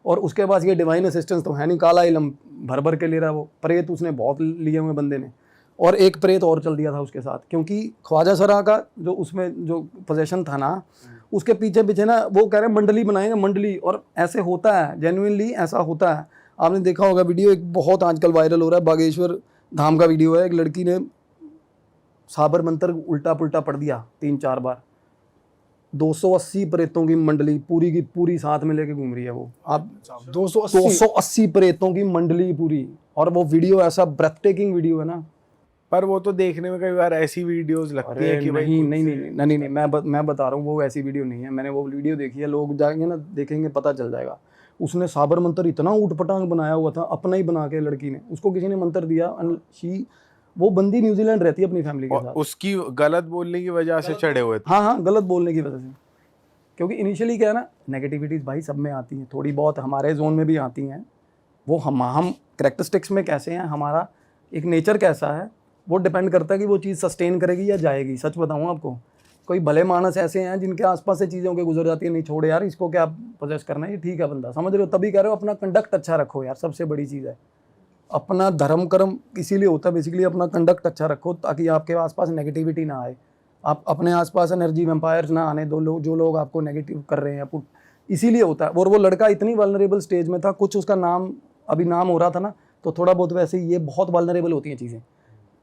और उसके पास ये डिवाइन असिस्टेंस तो है नहीं, काला इलम भर भर के ले रहा है वो प्रेत, उसने बहुत लिए हुए बंदे ने, और एक प्रेत और चल दिया था उसके साथ, क्योंकि ख्वाजा सरा का जो उसमें जो पोजेशन था ना, उसके पीछे पीछे ना वो कह रहे हैं मंडली बनाएंगे मंडली, और ऐसे होता है, जेन्युइनली ऐसा होता है। आपने देखा होगा वीडियो, एक बहुत आजकल वायरल हो रहा है, बागेश्वर धाम का वीडियो है, एक लड़की ने साबर मंत्र उल्टा पुल्टा पढ़ दिया 3-4 बार, 280 प्रेतों की मंडली पूरी की पूरी साथ में लेके घूम रही है वो। आप 280 प्रेतों की मंडली पूरी, और वो वीडियो ऐसा ब्रेथ टेकिंग वीडियो है ना। पर वो तो देखने में कई बार ऐसी वीडियोस लगती है कि भाई नहीं, मैं बता रहा हूँ वो ऐसी वीडियो नहीं है, मैंने वो वीडियो देखी है, लोग जाएंगे ना देखेंगे पता चल जाएगा। उसने साबर मंत्र इतना ऊट पटांग बनाया हुआ था, अपना ही बना के लड़की ने, उसको किसी ने मंत्र दिया, वो बंदी न्यूजीलैंड रहती है अपनी फैमिली के साथ, उसकी गलत बोलने की वजह से चढ़े हुए थे। हाँ, गलत बोलने की वजह से, क्योंकि इनिशियली क्या है ना, नेगेटिविटीज़ भाई सब में आती हैं, थोड़ी बहुत हमारे जोन में भी आती हैं। वो हम कैरेक्टरिस्टिक्स में कैसे हैं, हमारा एक नेचर कैसा है, वो डिपेंड करता है कि वो चीज़ सस्टेन करेगी या जाएगी। सच बताऊँ आपको, कोई भले मानस ऐसे हैं जिनके आसपास से चीज़ों के गुजर जाती है, नहीं छोड़े यार इसको क्या पोजेस करना है, ये ठीक है बंदा, समझ रहे हो, तभी कह रहे हो अपना कंडक्ट अच्छा रखो यार, सबसे बड़ी चीज़ है। अपना धर्म कर्म इसीलिए होता है बेसिकली, अपना कंडक्ट अच्छा रखो ताकि आपके आसपास नेगेटिविटी ना आए, आप अपने आसपास एनर्जी वैम्पायर्स ना आने दो, लोग जो लोग आपको नेगेटिव कर रहे हैं, इसीलिए होता है। और वो लड़का इतनी वल्नरेबल स्टेज में था, कुछ उसका नाम अभी नाम हो रहा था ना, तो थोड़ा बहुत वैसे ही ये बहुत वल्नरेबल होती हैं चीज़ें,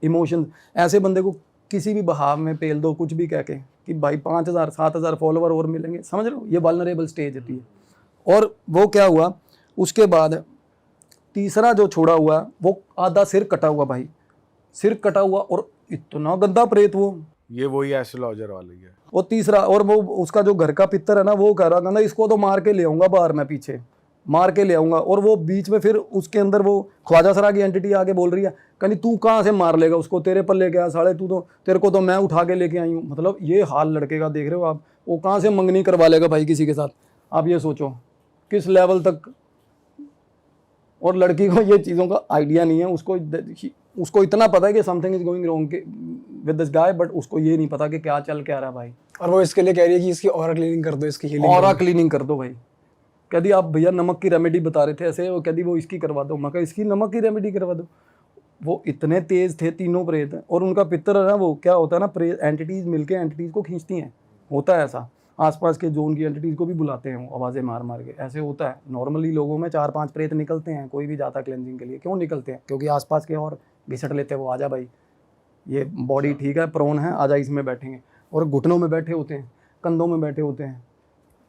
इमोशन। ऐसे बंदे को किसी भी बहाव में पेल दो, कुछ भी कह के कि भाई 5000-7000 फॉलोवर और मिलेंगे, समझ रहे हो, ये वल्नरेबल स्टेज होती है। और वो क्या हुआ उसके बाद, तीसरा जो छोड़ा हुआ वो आधा सिर कटा हुआ भाई, सिर कटा हुआ, और इतना गंदा प्रेत वो, ये वही एस्ट्रोलॉजर वाली है। वो तीसरा, और वो उसका जो घर का पितर है ना, वो कह रहा कहना इसको तो मार के ले आऊंगा बाहर, मैं पीछे मार के ले आऊंगा। और वो बीच में फिर उसके अंदर वो ख्वाजा सरा की एंटिटी आके बोल रही है, कहनी तू कहाँ से मार लेगा उसको, तेरे पर लेके आया साले, तू तो, तेरे को तो मैं उठा के लेके आई हूँ। मतलब ये हाल लड़के का देख रहे हो आप, वो कहाँ से मंगनी करवा लेगा भाई किसी के साथ, आप ये सोचो किस लेवल तक। और लड़की को ये चीज़ों का आइडिया नहीं है, उसको इतना पता है कि something is going wrong with this guy, but उसको ये नहीं पता कि क्या चल क्या रहा है भाई। और वो इसके लिए कह रही है कि इसकी ऑरा क्लीनिंग कर दो, इसकी हीलिंग ऑरा क्लीनिंग कर दो भाई। कहती आप भैया नमक की रेमेडी बता रहे थे ऐसे, वो कहती वो इसकी करवा दो, मैं कहा इसकी नमक की रेमेडी करवा दो। वो इतने तेज थे तीनों प्रेत, और उनका पितर है ना, वो क्या होता है ना, प्रेत एंटिटीज मिलके एंटिटीज को खींचती हैं, होता है ऐसा, आसपास के जोन की एंटिटीज को भी बुलाते हैं वो आवाज़ें मार मार के, ऐसे होता है। नॉर्मली लोगों में 4-5 प्रेत निकलते हैं, कोई भी जाता क्लेंजिंग के लिए, क्यों निकलते हैं, क्योंकि आसपास के और घिसट लेते हैं, वो आजा भाई ये बॉडी ठीक है, प्रोन है, आजा इसमें बैठेंगे। और घुटनों में बैठे होते हैं, कंधों में बैठे होते हैं,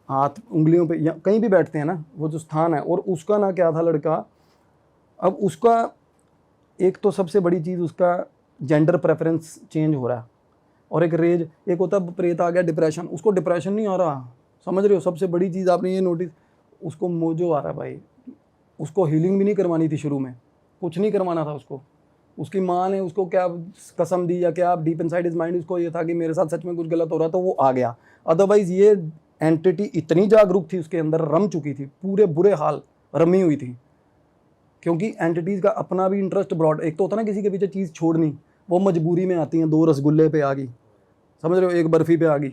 हाथ उंगलियों पे, या कहीं भी बैठते हैं ना, वो जो स्थान है। और उसका ना क्या था लड़का, अब उसका एक तो सबसे बड़ी चीज़ उसका जेंडर प्रेफरेंस चेंज हो रहा है, और एक रेज, एक होता है प्रेत आ गया डिप्रेशन, उसको डिप्रेशन नहीं आ रहा, समझ रहे हो। सबसे बड़ी चीज़ आपने ये नोटिस, उसको मोजो आ रहा है भाई। उसको हीलिंग भी नहीं करवानी थी शुरू में, कुछ नहीं करवाना था उसको, उसकी माँ ने उसको क्या कसम दी या क्या, डीप इनसाइड हिज माइंड उसको ये था कि मेरे साथ सच में कुछ गलत हो रहा, तो वो आ गया। अदरवाइज ये एंटिटी इतनी जागरूक थी उसके अंदर, रम चुकी थी, पूरे बुरे हाल रमी हुई थी, क्योंकि एंटिटीज़ का अपना भी इंटरेस्ट ब्रॉड, एक तो होता ना किसी के पीछे चीज़ छोड़नी, वो मजबूरी में आती हैं, 2 रसगुल्ले पे आ गई, समझ रहे हो, 1 बर्फ़ी पे आ गई।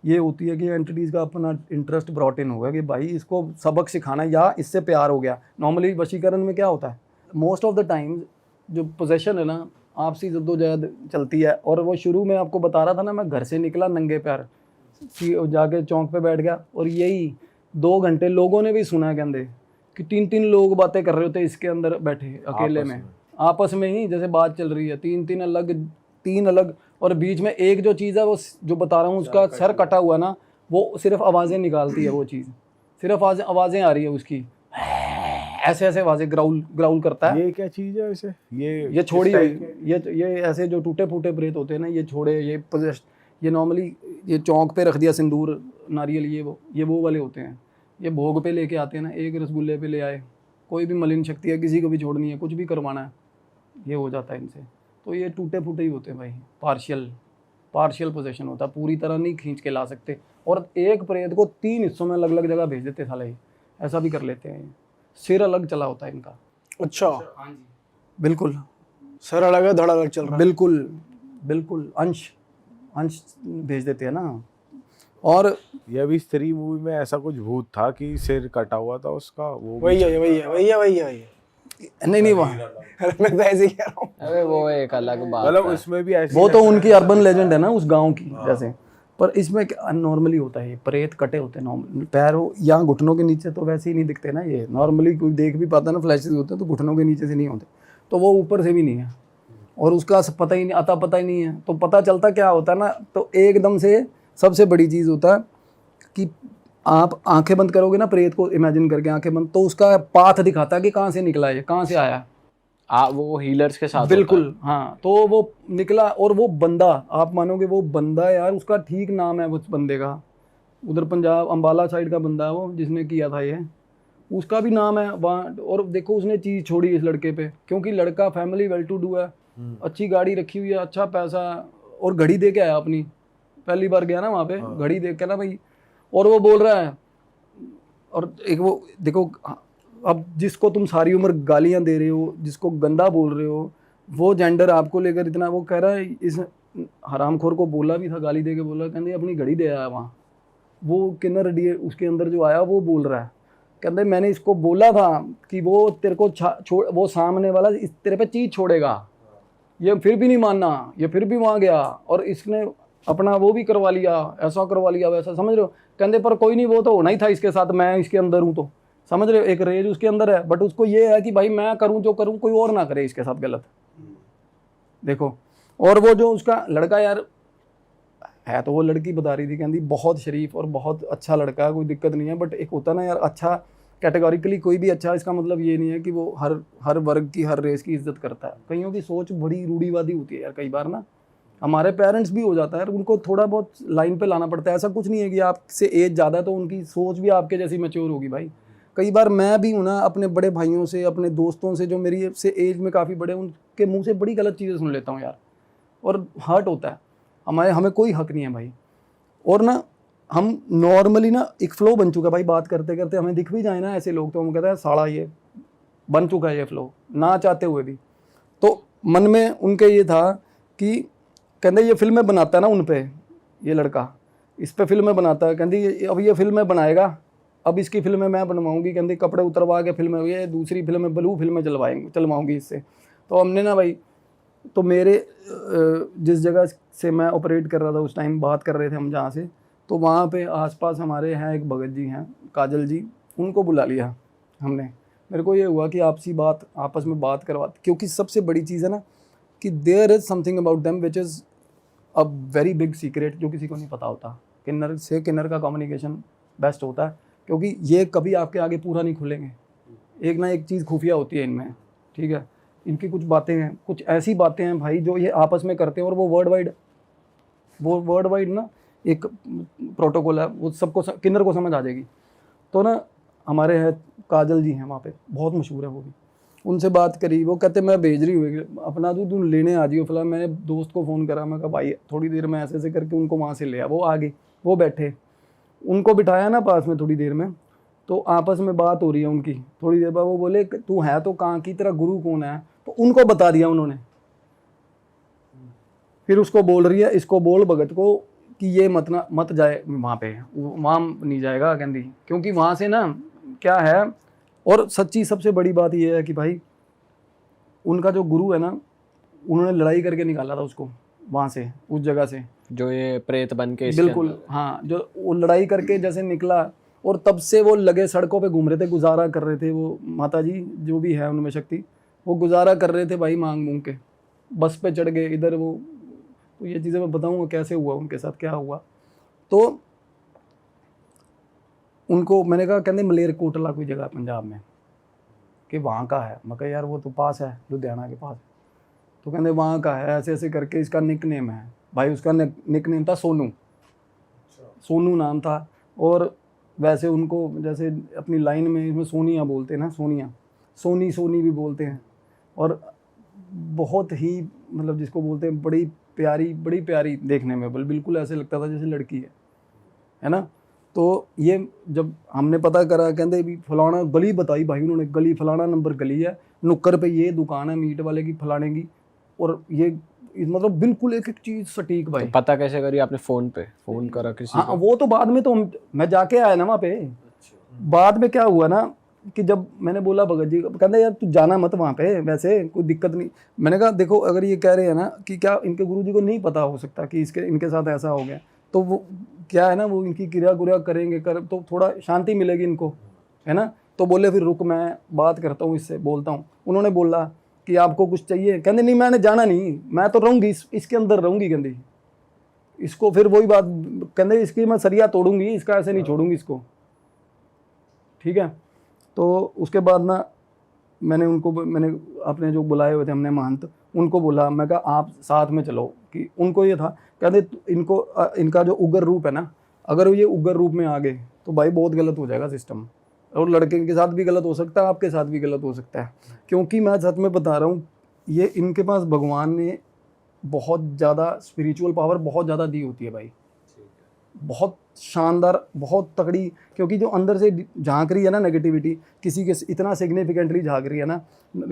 ये होती है कि एंटिटीज़ का अपना इंटरेस्ट ब्रॉट इन होगा कि भाई इसको सबक सिखाना, या इससे प्यार हो गया। नॉर्मली वशीकरण में क्या होता है, मोस्ट ऑफ द टाइम्स जो पोजेशन है ना, आपसी जद्दोजहद चलती है। और वो शुरू में आपको बता रहा था ना, मैं घर से निकला नंगे पैर, जाके चौक पे बैठ गया, और यही 2 घंटे लोगों ने भी सुना है कहते कि 3-3 लोग बातें कर रहे होते इसके अंदर बैठे अकेले में, आपस में ही जैसे बात चल रही है, 3 अलग, और बीच में एक जो चीज़ है वो जो बता रहा हूँ, उसका सर कटा हुआ ना, वो सिर्फ आवाज़ें निकालती है, वो चीज़ सिर्फ आवाज़ें आ रही है उसकी, ऐसे आवाज़ें ग्राउल करता है। ये क्या चीज़ है वैसे, ये छोड़ी, ये ऐसे जो टूटे फूटे प्रेत होते हैं ना, ये छोड़े, ये नॉर्मली ये चौक पे रख दिया सिंदूर नारियल, ये वो वाले होते हैं, ये भोग पे लेके आते हैं ना, 1 रसगुल्ले पे ले आए, कोई भी मलिन शक्ति है, किसी को भी छोड़नी है, कुछ भी करवाना है, ये हो जाता है इनसे। तो ये टूटे फूटे ही होते हैं भाई, पार्शियल पोजेशन होता है, पूरी तरह नहीं खींच के ला सकते। और एक प्रेत को 3 हिस्सों में अलग अलग जगह भेज देते साले, ऐसा भी कर लेते हैं। सिर अलग चला होता है इनका। अच्छा, हाँ जी बिल्कुल, सर अलग है, धड़ अलग चल रहा है। बिल्कुल अंश अंश भेज देते हैं ना। और ये अभी स्त्री मूवी में ऐसा कुछ भूत था कि सिर कटा हुआ था उसका, वो भी वही है वही है वही है वही है वही है। नहीं वहाँ अरे मैं तो ऐसे ही कह रहा हूँ। अरे वो एक अलग बात मतलब है। उसमें भी ऐसी वो तो उनकी अर्बन लेजेंड है ना उस गांव की जैसे। पर इसमें नॉर्मली होता है, ये प्रेत कटे होते हैं नॉर्मल, पैरों या घुटनों के नीचे तो वैसे ही नहीं दिखते ना, ये नॉर्मली कोई देख भी पाता है ना, फ्लैशेस होते हैं तो घुटनों के नीचे से नहीं होते, तो वो ऊपर से भी नहीं है और उसका पता ही नहीं आता, पता ही नहीं है। तो पता चलता क्या होता है ना, तो एकदम से सबसे बड़ी चीज़ होता है कि आप आंखें बंद करोगे ना, प्रेत को इमेजिन करके आंखें बंद, तो उसका पाथ दिखाता है कि कहाँ से निकला है, कहाँ से आया। वो हीलर्स के साथ बिल्कुल हाँ, तो वो निकला और वो बंदा, आप मानोगे वो बंदा यार, उसका ठीक नाम है उस बंदे का, उधर पंजाब अंबाला साइड का बंदा है वो जिसने किया था ये, उसका भी नाम है वहाँ। और देखो उसने चीज़ छोड़ी इस लड़के पे, क्योंकि लड़का फैमिली वेल टू डू है, अच्छी गाड़ी रखी हुई है, अच्छा पैसा, और घड़ी दे के आया अपनी, पहली बार गया ना वहाँ पे, घड़ी दे के ना भाई, और वो बोल रहा है। और एक वो देखो, अब जिसको तुम सारी उम्र गालियां दे रहे हो, जिसको गंदा बोल रहे हो, वो जेंडर आपको लेकर इतना वो कह रहा है, इस हरामखोर को बोला भी था, गाली दे के बोला, कहते अपनी घड़ी दे आया वहाँ, वो किन्नर डी उसके अंदर जो आया वो बोल रहा है, कहते मैंने इसको बोला था कि वो तेरे को छोड़, वो सामने वाला इस तेरे पे चीज छोड़ेगा, ये फिर भी नहीं मानना, ये फिर भी वहाँ गया और इसने अपना वो भी करवा लिया, ऐसा करवा लिया वैसा, समझ रहे हो। कहते पर कोई नहीं, वो तो होना ही था इसके साथ, मैं इसके अंदर हूँ, तो समझ रहे हो, एक रेज उसके अंदर है, बट उसको ये है कि भाई मैं करूँ जो करूँ, कोई और ना करे इसके साथ गलत। देखो, और वो जो उसका लड़का यार है, तो वो लड़की बता रही थी, कहती बहुत शरीफ और बहुत अच्छा लड़का है, कोई दिक्कत नहीं है, बट एक होता ना यार अच्छा कैटेगोरिकली कोई भी अच्छा, इसका मतलब ये नहीं है कि वो हर वर्ग की, हर रेस की इज्जत करता है। कईयों की सोच बड़ी रूढ़ीवादी होती है यार, कई बार ना हमारे पेरेंट्स भी हो जाता है, उनको थोड़ा बहुत लाइन पे लाना पड़ता है। ऐसा कुछ नहीं है कि आपसे एज ज़्यादा है तो उनकी सोच भी आपके जैसी मैच्योर होगी भाई। कई बार मैं भी हूँ ना, अपने बड़े भाइयों से, अपने दोस्तों से जो मेरी से एज में काफ़ी बड़े, उनके मुंह से बड़ी गलत चीज़ें सुन लेता हूँ यार, और हर्ट होता है। हमें कोई हक नहीं है भाई। और ना हम नॉर्मली ना एक फ्लो बन चुका है भाई, बात करते करते हमें दिख भी जाए ना ऐसे लोग, तो हम कहते हैं साला ये बन चुका है ये फ्लो, ना चाहते हुए भी। तो मन में उनके ये था कि कहते ये फिल्में बनाता है ना उन पे, ये लड़का इस पे फिल्में बनाता है, कहती अब ये फिल्में बनाएगा, अब इसकी फिल्में मैं बनवाऊंगी, कहती कपड़े उतरवा के फिल्में, ये दूसरी फिल्में ब्लू फिल्में चलवाऊंगी इससे। तो हमने ना भाई, तो मेरे जिस जगह से मैं ऑपरेट कर रहा था उस टाइम, बात कर रहे थे हम जहाँ से, तो वहाँ पे आसपास हमारे हैं एक भगत जी हैं, काजल जी, उनको बुला लिया हमने। मेरे को ये हुआ कि आपस में बात करवाते, क्योंकि सबसे बड़ी चीज़ है ना कि there is something about them which is a very big secret, जो किसी को नहीं पता होता। किन्नर से किन्नर का कम्युनिकेशन बेस्ट होता है, क्योंकि ये कभी आपके आगे पूरा नहीं खुलेंगे, एक ना एक चीज़ खुफिया होती है इनमें, ठीक है। इनकी कुछ बातें हैं, कुछ ऐसी बातें हैं भाई जो ये आपस में करते हैं, और वो वर्ल्ड वाइड ना एक प्रोटोकॉल है, वो सबको किन्नर को समझ आ जाएगी। तो ना हमारे हैं काजल जी हैं वहाँ पे, बहुत मशहूर है वो भी, उनसे बात करी, वो कहते मैं भेज रही हूँ अपना दूध लेने आ जाइयो। फिलहाल मैंने दोस्त को फ़ोन करा, मैं कहा भाई थोड़ी देर में ऐसे करके उनको वहाँ से ले आ। वो आ गई, वो बैठे, उनको बिठाया ना पास में थोड़ी देर में, तो आपस में बात हो रही है उनकी। थोड़ी देर बाद वो बोले तू है तो कहाँ की, तेरा गुरु कौन है, तो उनको बता दिया उन्होंने। फिर उसको बोल रही है, इसको बोल भगत को कि ये मत जाए वहाँ पे, वहाँ नहीं जाएगा कहती, क्योंकि वहाँ से ना क्या है। और सच्ची सबसे बड़ी बात ये है कि भाई उनका जो गुरु है ना, उन्होंने लड़ाई करके निकाला था उसको वहाँ से, उस जगह से, जो ये प्रेत बन के इसके बिल्कुल अंदर। हाँ, जो वो लड़ाई करके जैसे निकला, और तब से वो लगे सड़कों पे घूम रहे थे, गुजारा कर रहे थे। वो माता जी जो भी है उनमें शक्ति, वो गुजारा कर रहे थे भाई मांग मूंग के, बस पे चढ़ गए इधर वो। तो ये चीज़ें मैं बताऊँगा कैसे हुआ उनके साथ, क्या हुआ। तो उनको मैंने कहा, कहते मलेरकोटला कोई जगह पंजाब में, कि वहाँ का है। मैं कहा यार वो तो पास है, लुधियाना के पास। तो कहते वहाँ का है, ऐसे ऐसे करके इसका निक नेम है भाई। उसका निक नेम था सोनू, सोनू नाम था। और वैसे उनको जैसे अपनी लाइन में इसमें सोनिया बोलते हैं ना, सोनी भी बोलते हैं। और बहुत ही मतलब जिसको बोलते हैं बड़ी प्यारी देखने में, बिल्कुल ऐसे लगता था जैसे लड़की है ना। तो ये जब हमने पता करा, कहते भी फलाना गली बताई भाई उन्होंने, गली फलाना नंबर गली है, नुक्कर पे ये दुकान है मीट वाले की फलाने की, और ये मतलब बिल्कुल एक एक चीज सटीक भाई। तो पता कैसे करी आपने? फोन पे फोन करा किसी हाँ को? वो तो बाद में तो मैं जाके आया ना वहाँ पे। बाद में क्या हुआ ना कि जब मैंने बोला भगत जी, कहते यार तू जाना मत वहाँ पे, वैसे कोई दिक्कत नहीं। मैंने कहा देखो अगर ये कह रहे हैं ना कि क्या इनके गुरुजी को नहीं पता हो सकता कि इनके साथ ऐसा हो गया, तो वो क्या है ना, वो इनकी क्रिया गुरिया करेंगे तो थोड़ा शांति मिलेगी इनको, है ना। तो बोले फिर रुक मैं बात करता हूँ इससे, बोलता हूँ। उन्होंने बोला कि आपको कुछ चाहिए? कहते नहीं मैंने जाना नहीं, मैं तो रहूँगी इसके अंदर रहूँगी। कहती इसको फिर वही बात, कहते इसकी मैं सरिया तोड़ूंगी, इसका ऐसे नहीं छोड़ूंगी इसको, ठीक है। तो उसके बाद ना मैंने अपने जो बुलाए हुए थे हमने महंत, उनको बोला, मैं कहा आप साथ में चलो। कि उनको ये था, कहते इनका जो उग्र रूप है ना, अगर ये उग्र रूप में आ गए तो भाई बहुत गलत हो जाएगा सिस्टम, और लड़के के साथ भी गलत हो सकता है, आपके साथ भी गलत हो सकता है। क्योंकि मैं सच में बता रहा हूँ, ये इनके पास भगवान ने बहुत ज़्यादा स्पिरिचुअल पावर बहुत ज़्यादा दी होती है भाई, बहुत शानदार, बहुत तगड़ी। क्योंकि जो अंदर से झांक रही है ना नेगेटिविटी, किसी के इतना सिग्निफिकेंटली झांक रही है ना,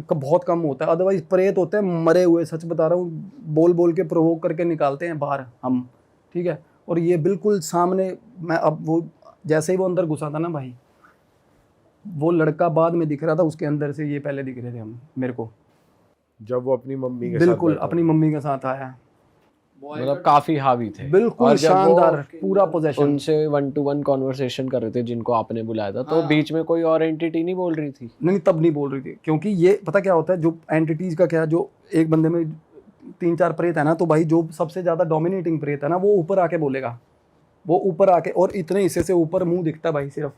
बहुत कम होता है। अदरवाइज प्रेत होते हैं मरे हुए, सच बता रहा हूँ, बोल बोल के प्रोवोक करके निकालते हैं बाहर हम, ठीक है। और ये बिल्कुल सामने, मैं अब वो जैसे ही वो अंदर घुसा था ना भाई, वो लड़का बाद में दिख रहा था, उसके अंदर से ये पहले दिख रहे थे हम मेरे को, जब वो अपनी मम्मी के साथ बिल्कुल बैठा अपनी मम्मी के साथ आया, मतलब काफी हावी थे। बिल्कुल और जब वो शानदार पूरा पोजेशन। उनसे 1-to-1 कॉन्वर्सेशन कर रहे थे जिनको आपने बुलाया था, तो बीच में कोई और एंटिटी नहीं बोल रही थी? नहीं तब नहीं बोल रही थी, क्योंकि ये पता क्या होता है, जो एंटिटीज का क्या, जो एक बंदे में 3-4 प्रेत है ना, तो भाई जो सबसे ज्यादा डोमिनेटिंग प्रेत है ना, वो ऊपर आके बोलेगा, वो ऊपर आके, और इतने हिस्से से ऊपर मुंह दिखता है भाई सिर्फ,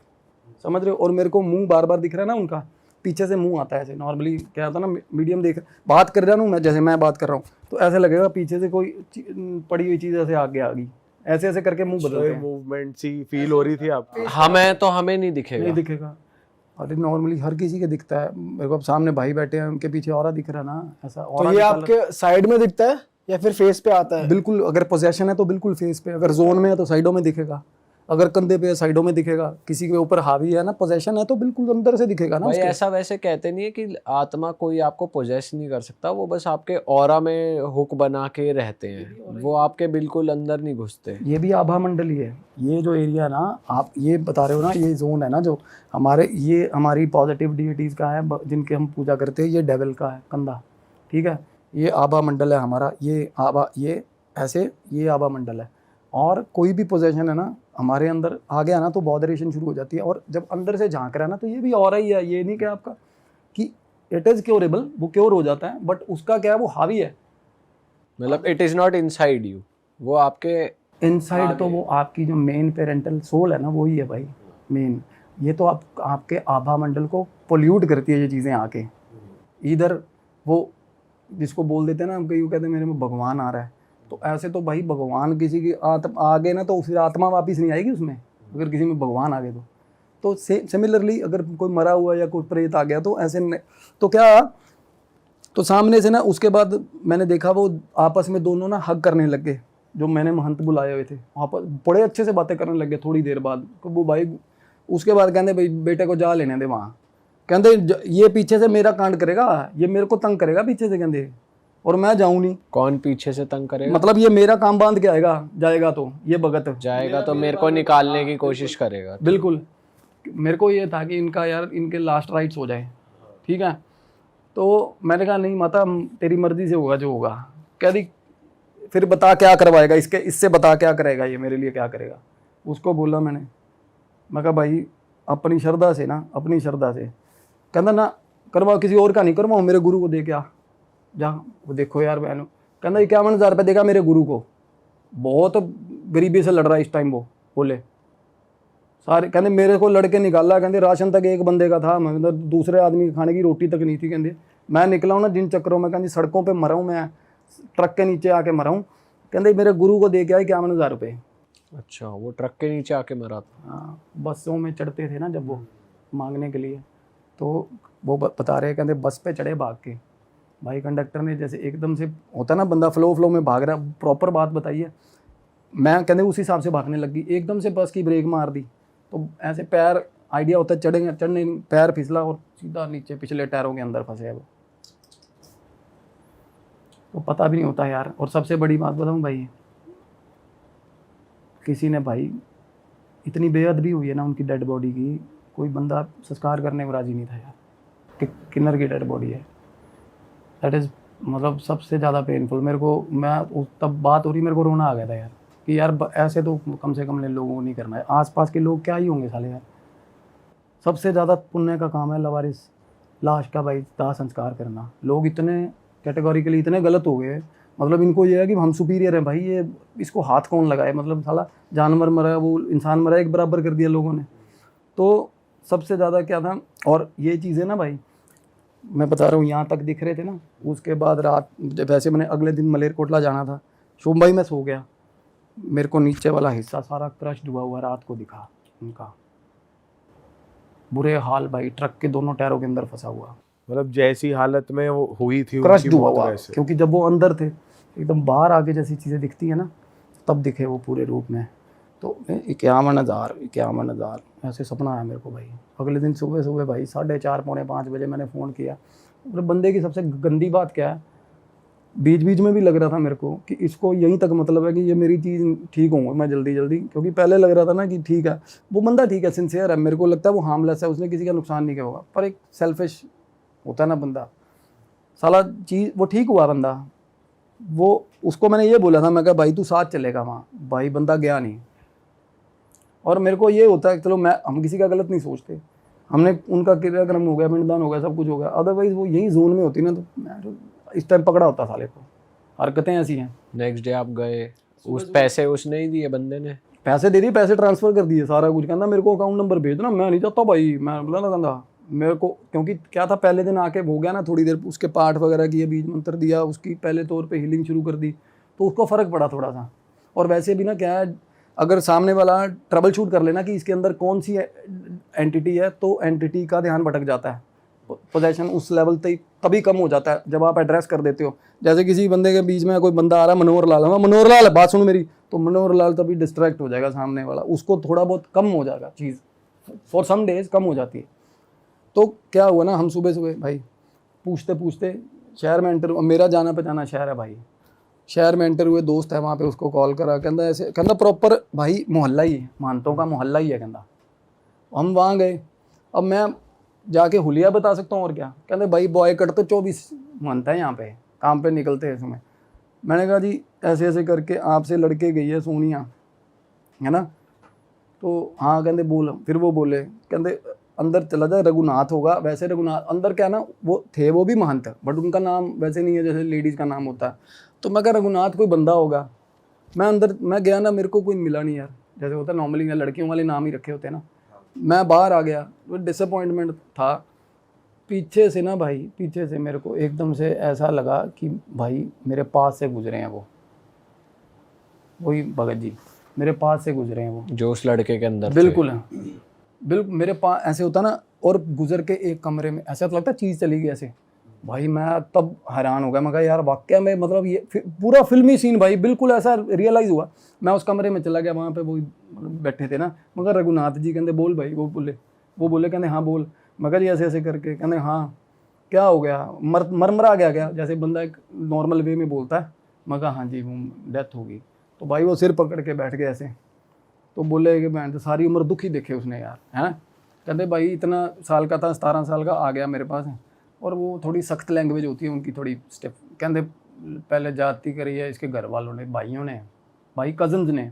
समझ रहे हो। और मेरे को मुंह बार बार दिख रहा है ना उनका, पीछे से मुंह आता है ऐसे। नॉर्मली क्या होता है ना, मीडियम देख बात कर रहा हूँ मैं, जैसे मैं बात कर रहा हूँ, तो ऐसे लगेगा पीछे से कोई पड़ी हुई चीज़ ऐसे आगे आ गई, ऐसे ऐसे करके मुंह बदलते हैं। मूवमेंट सी फील हो रही थी आपको? हमें नहीं दिखेगा। नहीं दिखेगा। अरे नॉर्मली हर किसी के दिखता है मेरे को। अब सामने भाई बैठे हैं, उनके पीछे ऑरा दिख रहा है ना, ऐसा तो ऑरा ये निकाला। आपके साइड में दिखता है या फिर फेस पे आता है? बिल्कुल, अगर पोजेशन है तो बिल्कुल फेस पे, अगर जोन में है तो साइडों में दिखेगा, अगर कंधे पे है साइडों में दिखेगा, किसी के ऊपर हावी है ना, पोजेशन है तो बिल्कुल अंदर से दिखेगा ना भाई उसके। ऐसा वैसे कहते नहीं है कि आत्मा कोई आपको पोजेस नहीं कर सकता, वो बस आपके ऑरा में हुक बना के रहते हैं, वो आपके बिल्कुल अंदर नहीं घुसते। ये भी आभा मंडल ही है। ये जो एरिया है ना, आप ये बता रहे हो ना, ये जोन है ना जो हमारे, ये हमारी पॉजिटिव डिएटीज का है, जिनके हम पूजा करते हैं, ये डेविल का है कंधा, ठीक है। ये आभा मंडल है हमारा, ये आभा, ये ऐसे, ये आभा मंडल है। और कोई भी पोजेशन है ना हमारे अंदर आ गया ना, तो बॉडरेशन शुरू हो जाती है। और जब अंदर से झांक रहा है ना, तो ये भी और ही है, ये नहीं क्या आपका कि इट इज़ क्योरेबल, वो क्योर हो जाता है, बट उसका क्या है, वो हावी है। मतलब it is not inside you, वो आपके इनसाइड तो वो आपकी जो मेन पेरेंटल सोल है ना, वो ही है भाई मेन। ये तो आपके आभा मंडल को पोल्यूट करती है ये चीज़ें आके। इधर वो जिसको बोल देते हैं ना, हम कहीं कहते हैं मेरे में भगवान आ रहा है, तो ऐसे तो भाई भगवान किसी की आ गए ना, तो फिर आत्मा वापिस नहीं आएगी उसमें, अगर किसी में भगवान आ गए तो सिमिलरली अगर कोई मरा हुआ या कोई प्रेत आ गया तो ऐसे तो क्या, तो सामने से ना उसके बाद मैंने देखा वो आपस में दोनों ना हग करने लग गए, जो मैंने महंत बुलाए हुए थे, आपस बड़े अच्छे से बातें करने लग गए थोड़ी देर बाद। वो भाई उसके बाद कहते भाई बेटे को जा लेने दे वहाँ, कहते ये पीछे से मेरा कांड करेगा, ये मेरे को तंग करेगा पीछे से, कहते और मैं जाऊँ नहीं। कौन पीछे से तंग करेगा? मतलब ये मेरा काम बांध के आएगा, जाएगा तो ये भगत जाएगा तो मेरे को निकालने की कोशिश करेगा। बिल्कुल। मेरे को ये था कि इनका यार इनके लास्ट राइट्स हो जाए, ठीक है। तो मैंने कहा नहीं माता, तेरी मर्जी से होगा जो होगा। कह दी फिर बता क्या करवाएगा इससे बता क्या करेगा ये मेरे लिए, क्या करेगा। उसको बोला मैं कहा भाई अपनी श्रद्धा से ना, अपनी श्रद्धा से। कहता ना करवाओ, किसी और का नहीं करवाओ, मेरे गुरु को दे के आ जा। वो देखो यार बहनों, कहता 51,000 रुपये देगा मेरे गुरु को, बहुत गरीबी से लड़ रहा है इस टाइम। वो बोले सारे, कहते मेरे को लड़के निकाला, कहते राशन तक एक बंदे का था, मतलब दूसरे आदमी खाने की रोटी तक नहीं थी। कहते मैं निकला हूँ ना जिन चक्करों में, कहते सड़कों पे मरा हूँ, मैं ट्रक के नीचे आके मरा हूँ। कहते मेरे गुरु को दे के आए 51,000 रुपये। अच्छा, वो ट्रक के नीचे आके मरा था? हाँ, बसों में चढ़ते थे ना जब वो मांगने के लिए, तो वो बता रहे, कहते बस पे चढ़े भाग के, भाई कंडक्टर ने जैसे एकदम से होता ना बंदा फ्लो में भाग रहा, प्रॉपर बात बताइए। मैं कहते उस हिसाब से भागने लग गई, एकदम से बस की ब्रेक मार दी, तो ऐसे पैर आइडिया होता है चढ़ने, पैर फिसला और सीधा नीचे पिछले टायरों के अंदर फंसे। अब वो पता भी नहीं होता यार। और सबसे बड़ी बात बताऊं भाई, किसी ने भाई इतनी बेअदबी हुई है ना उनकी डेड बॉडी की, कोई बंदा संस्कार करने को राजी नहीं था यार कि किन्नर की डेड बॉडी है। दैट इज़ मतलब सबसे ज़्यादा पेनफुल मेरे को। तब बात हो रही, मेरे को रोना आ गया था यार कि यार ऐसे तो कम से कम लोगों को नहीं करना है। आसपास के लोग क्या ही होंगे साले यार। सबसे ज़्यादा पुण्य का काम है लवारिस लाश का भाई दाह संस्कार करना। लोग इतने कैटेगोरिकली इतने गलत हो गए, मतलब इनको ये है कि हम सुपीरियर हैं भाई, ये इसको हाथ कौन लगाए, मतलब साला जानवर मरा वो इंसान मरा एक बराबर कर दिया लोगों ने। तो सबसे ज़्यादा क्या था, और ये चीज़ें ना भाई मैं बता रहा हूँ यहाँ तक दिख रहे थे ना, उसके बाद रात जब वैसे मैंने अगले दिन मलेरकोटला जाना था, शुभ भाई मैं सो गया, मेरे को नीचे वाला हिस्सा सारा क्रश्ड हुआ हुआ रात को दिखा उनका, बुरे हाल भाई, ट्रक के दोनों टायरों के अंदर फंसा हुआ, मतलब जैसी हालत में वो हुई थी क्रश्ड उनकी हुआ मौत हुआ। वैसे। क्योंकि जब वो अंदर थे एकदम बाहर आके जैसी चीज़ें दिखती है ना, तब दिखे वो पूरे रूप में। तो 51,000 ऐसे सपना आया मेरे को भाई। अगले दिन सुबह सुबह भाई 4:30 पौने 5 बजे मैंने फ़ोन किया। और बंदे की सबसे गंदी बात क्या है, बीच बीच में भी लग रहा था मेरे को कि इसको यहीं तक मतलब है कि ये मेरी चीज़ ठीक होंगे मैं जल्दी जल्दी, क्योंकि पहले लग रहा था ना कि ठीक है वो बंदा ठीक है, सिंसियर है, मेरे को लगता है वो हार्मलेस है, उसने किसी का नुकसान नहीं किया होगा। पर एक सेल्फिश होता है ना बंदा, साला चीज़ वो ठीक हुआ बंदा, वो उसको मैंने ये बोला था, मैं कहा भाई तू साथ चलेगा वहाँ, भाई बंदा गया नहीं। और मेरे को ये होता है चलो हम किसी का गलत नहीं सोचते, हमने उनका क्रियाक्रम हो गया, पिंडदान हो गया, सब कुछ हो गया, अदरवाइज वो यही जोन में होती ना तो मैं तो इस टाइम पकड़ा होता साले को। हरकतें ऐसी हैं। नेक्स्ट डे आप गए, उस पैसे उसने ही दिए बंदे ने? पैसे दे दिए, पैसे ट्रांसफर कर दिए सारा कुछ, कहना मेरे को अकाउंट नंबर भेज दो ना, मैं नहीं चाहता भाई, मैं बोला ना कहना मेरे को, क्योंकि क्या था पहले दिन आके हो गया ना थोड़ी देर, उसके पाठ वगैरह किए, बीज मंत्र दिया, उसकी पहले तौर पे हीलिंग शुरू कर दी, तो उसको फ़र्क पड़ा थोड़ा सा। और वैसे भी ना क्या है, अगर सामने वाला ट्रबल शूट कर लेना कि इसके अंदर कौन सी एंटिटी है, तो एंटिटी का ध्यान भटक जाता है, पोजेशन उस लेवल तक तभी कम हो जाता है जब आप एड्रेस कर देते हो। जैसे किसी बंदे के बीच में कोई बंदा आ रहा है, मनोहर लाल, हाँ मनोहर लाल बात सुनो मेरी, तो मनोहर लाल तभी डिस्ट्रैक्ट हो जाएगा सामने वाला, उसको थोड़ा बहुत कम हो जाएगा चीज़, फॉर सम डेज कम हो जाती है। तो क्या हुआ ना, हम सुबह सुबह भाई पूछते पूछते शहर में एंटर, मेरा जाना पहचाना शहर है भाई, शहर में एंटर हुए, दोस्त है वहाँ पे, उसको कॉल करा, कहता ऐसे, कहता प्रॉपर भाई मोहल्ला ही है, मानतों का मोहल्ला ही है, कहता। हम वहाँ गए, अब मैं जाके हुलिया बता सकता हूँ और क्या, कहते भाई बॉय कट तो 24 मानता है यहाँ पे, काम पे निकलते हैं इसमें। मैंने कहा जी ऐसे ऐसे करके आपसे लड़के गई है सोनिया, है ना, तो हाँ कहते बोल, फिर वो बोले, कहते अंदर चला जाए, रघुनाथ होगा, वैसे रघुनाथ अंदर क्या ना वो थे, वो भी महंत, बट उनका नाम वैसे नहीं है जैसे लेडीज़ का नाम होता है। तो मैं कहा रघुनाथ कोई बंदा होगा, मैं अंदर मैं गया ना, मेरे को कोई मिला नहीं यार, जैसे होता है नॉर्मली लड़कियों वाले नाम ही रखे होते हैं ना। मैं बाहर आ गया, वो डिसअपॉइंटमेंट था। पीछे से ना भाई, पीछे से मेरे को एकदम से ऐसा लगा कि भाई मेरे पास से गुजरे हैं, वही भगत जी मेरे पास से गुजरे हैं वो, जो उस लड़के के अंदर बिल्कुल है, बिल्कुल मेरे पास ऐसे होता ना, और गुजर के एक कमरे में ऐसा तो लगता है चीज़ चली गई ऐसे। भाई मैं तब हैरान हो गया, मैं कहा यार वाकया में मतलब ये पूरा फिल्मी सीन भाई, बिल्कुल ऐसा रियलाइज़ हुआ। मैं उस कमरे में चला गया, वहाँ पे वो बैठे थे ना, मगर रघुनाथ जी कहते बोल भाई, वो बोले कहते हाँ बोल। मगर जी ऐसे ऐसे करके कहते हाँ क्या हो गया, मरमरा गया क्या, जैसे बंदा एक नॉर्मल वे में बोलता है। मगर हाँ जी वो डेथ होगी। तो भाई वो सिर पकड़ के बैठ गए ऐसे, तो बोले कि मैं तो सारी उम्र दुखी देखे उसने यार, है ना। कहते भाई इतना साल का था, 17 साल का, आ गया मेरे पास, और वो थोड़ी सख्त लैंग्वेज होती है उनकी, थोड़ी स्टेप। कहते पहले जाति करी है इसके घर वालों ने, भाइयों ने, भाई कजन्स ने,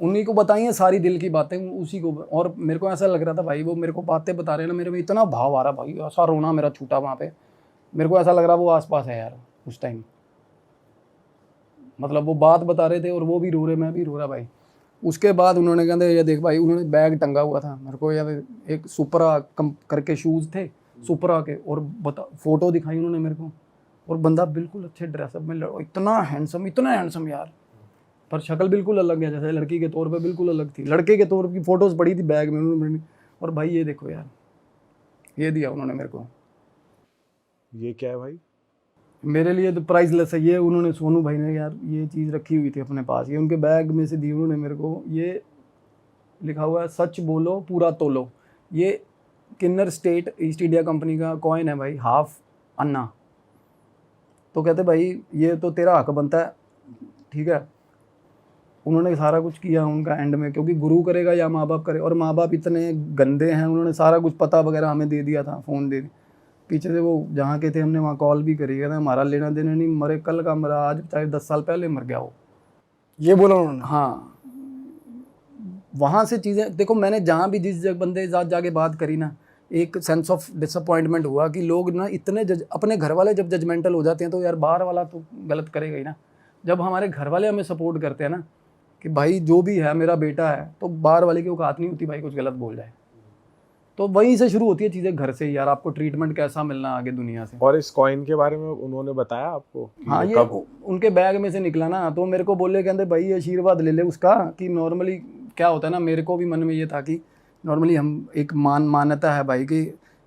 उन्हीं को बताई हैं सारी दिल की बातें उसी को। और मेरे को ऐसा लग रहा था भाई वो मेरे को बातें बता रहे हैं ना, मेरे में इतना भाव आ रहा भाई, ऐसा रोना मेरा छूटा वहाँ पे। मेरे को ऐसा लग रहा वो आसपास है यार उस टाइम, मतलब वो बात बता रहे थे और वो भी रो रहे, मैं भी रो रहा भाई। उसके बाद उन्होंने कहते ये देख भाई, उन्होंने बैग टंगा हुआ था मेरे को यार, एक सुपरा कम करके शूज़ थे सुपरा के, और फ़ोटो दिखाई उन्होंने मेरे को, और बंदा बिल्कुल अच्छे ड्रेसअप में, इतना हैंडसम यार, पर शक्ल बिल्कुल अलग है, जैसे लड़की के तौर पे बिल्कुल अलग थी, लड़के के तौर की फ़ोटोज़ पड़ी थी बैग में उन्होंने। और भाई ये देखो यार, ये दिया उन्होंने मेरे को। ये क्या है भाई? मेरे लिए तो प्राइसलेस है ये, उन्होंने सोनू भाई ने यार ये चीज़ रखी हुई थी अपने पास, ये उनके बैग में से दी उन्होंने मेरे को। ये लिखा हुआ है सच बोलो पूरा तोलो, ये किन्नर स्टेट ईस्ट इंडिया कंपनी का कॉइन है भाई, हाफ अन्ना। तो कहते भाई ये तो तेरा हक बनता है, ठीक है। उन्होंने सारा कुछ किया उनका एंड में, क्योंकि गुरु करेगा या माँ बाप करे, और माँ बाप इतने गंदे हैं, उन्होंने सारा कुछ पता वगैरह हमें दे दिया था, फ़ोन दे दिया। पीछे से वो जहाँ के थे हमने वहाँ कॉल भी करी, कहते हमारा लेना देना नहीं, मरे कल का मरा, आज चाहे 10 साल पहले मर गया हो। ये बोला उन्होंने? हाँ, वहाँ से चीज़ें देखो, मैंने जहाँ भी जिस बंदे के साथ जाके बात करी ना, एक सेंस ऑफ डिसअपॉइंटमेंट हुआ कि लोग ना इतने अपने घर वाले जब जजमेंटल हो जाते हैं तो यार बाहर वाला तो गलत करेगा ही ना। जब हमारे घर वाले हमें सपोर्ट करते हैं ना कि भाई जो भी है मेरा बेटा है, तो बाहर वाले की औकात नहीं होती भाई कुछ गलत बोल जाए। तो वहीं से शुरू होती है चीज़ें, घर से ही यार, आपको ट्रीटमेंट कैसा मिलना आगे दुनिया से। और इस कॉइन के बारे में उन्होंने बताया आपको कि हाँ, वो ये उनके बैग में से निकला ना, तो मेरे को बोले, कहते भाई ये आशीर्वाद ले ले उसका, कि नॉर्मली क्या होता है ना, मेरे को भी मन में ये था कि नॉर्मली हम एक मान्यता है भाई कि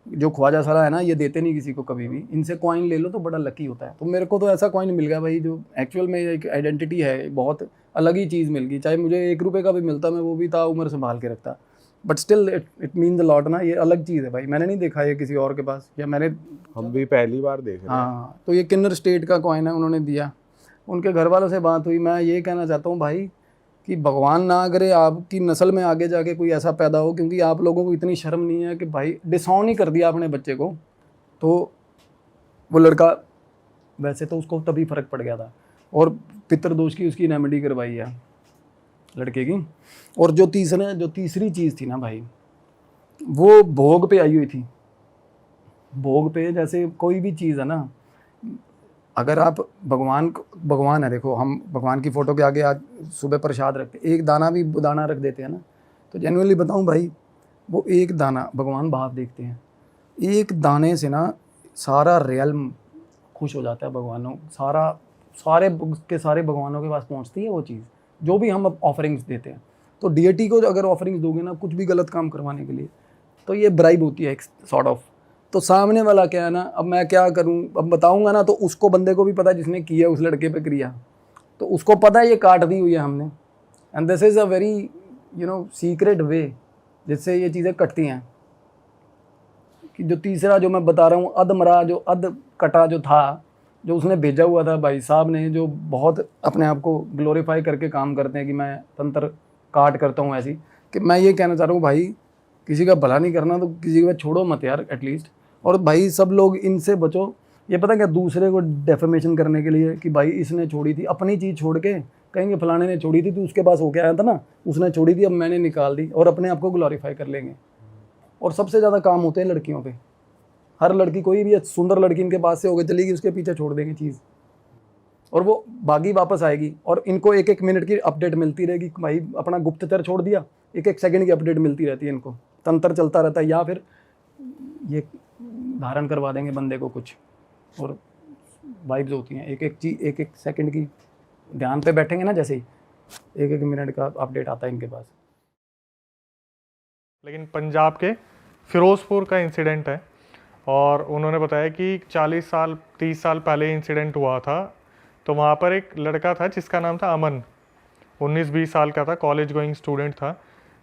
जो ख्वाजा साला है ना, ये देते नहीं किसी को कभी भी, इनसे कॉइन ले लो तो बड़ा लकी होता है। तो मेरे को तो ऐसा कॉइन मिल गया भाई, जो एक्चुअल में एक आइडेंटिटी है, बहुत अलग ही चीज़ मिल गई। चाहे मुझे 1 रुपये का भी मिलता, मैं वो भी ताउम्र संभाल के रखता, but still it means a lot ना। ये अलग चीज़ है भाई, मैंने नहीं देखा ये किसी और के पास, या मैंने, हम भी पहली बार देख रहे हैं। हाँ। तो ये किन्नर स्टेट का कॉइन है, उन्होंने दिया। उनके घर वालों से बात हुई, मैं ये कहना चाहता हूँ भाई कि भगवान ना करे आपकी नस्ल में आगे जाके कोई ऐसा पैदा हो, क्योंकि आप लोगों को इतनी शर्म नहीं है कि भाई डिसऑन ही कर दिया अपने बच्चे को। तो वो लड़का, वैसे तो उसको तभी फ़र्क पड़ गया था, और पितृदोष की उसकी रेमेडी करवाई है लड़के की। और जो तीसरी चीज़ थी ना भाई, वो भोग पे आई हुई थी। भोग पे जैसे कोई भी चीज़ है ना, अगर आप भगवान है, देखो हम भगवान की फ़ोटो के आगे आज सुबह प्रसाद रखते, एक दाना भी दाना रख देते हैं ना, तो जेन्युइनली बताऊं भाई, वो एक दाना भगवान भाव देखते हैं, एक दाने से ना सारा रियल्म खुश हो जाता है। भगवानों सारे भगवानों के पास पहुंचती है वो चीज़, जो भी हम ऑफरिंग्स देते हैं। तो डीएटी को अगर ऑफरिंग्स दोगे ना कुछ भी गलत काम करवाने के लिए, तो ये ब्राइब होती है एक सॉर्ट ऑफ। तो सामने वाला क्या है ना, अब मैं क्या करूं, अब बताऊंगा ना तो उसको, बंदे को भी पता है जिसने किया उस लड़के पे क्रिया, तो उसको पता है ये काट दी हुई है हमने। And this is a very secret वे जिससे ये चीज़ें कटती हैं। कि जो तीसरा जो मैं बता रहा हूँ, अधमरा, जो अध कटा जो था, जो उसने भेजा हुआ था भाई साहब ने, जो बहुत अपने आप को ग्लोरीफाई करके काम करते हैं कि मैं तंत्र काट करता हूँ ऐसी, कि मैं ये कहना चाह रहा हूँ भाई, किसी का भला नहीं करना तो किसी का छोड़ो मत यार एटलीस्ट। और भाई सब लोग इनसे बचो। ये पता क्या, दूसरे को डेफेमेशन करने के लिए कि भाई इसने छोड़ी थी, अपनी चीज़ छोड़ के कहेंगे फलाने ने छोड़ी थी, तो उसके पास होके आया था ना, उसने छोड़ी थी, अब मैंने निकाल दी, और अपने आप को ग्लोरीफाई कर लेंगे। और सबसे ज़्यादा काम होते हैं लड़कियों पे। हर लड़की, कोई भी सुंदर लड़की इनके पास से होकर चलेगी, उसके पीछे छोड़ देंगे चीज़, और वो बागी वापस आएगी। और इनको 1-1 मिनट की अपडेट मिलती रहेगी, भाई अपना गुप्तचर छोड़ दिया, 1-1 सेकंड की अपडेट मिलती रहती है इनको, तंत्र चलता रहता है। या फिर ये धारण करवा देंगे बंदे को कुछ, और वाइब्स होती हैं, 1-1 चीज 1-1 सेकंड की, ध्यान पे बैठेंगे ना, जैसे ही 1-1 मिनट का अपडेट आता है इनके पास। लेकिन पंजाब के फिरोजपुर का इंसिडेंट है, और उन्होंने बताया कि 30 साल पहले इंसिडेंट हुआ था। तो वहाँ पर एक लड़का था जिसका नाम था अमन, 19-20 साल का था, कॉलेज गोइंग स्टूडेंट था।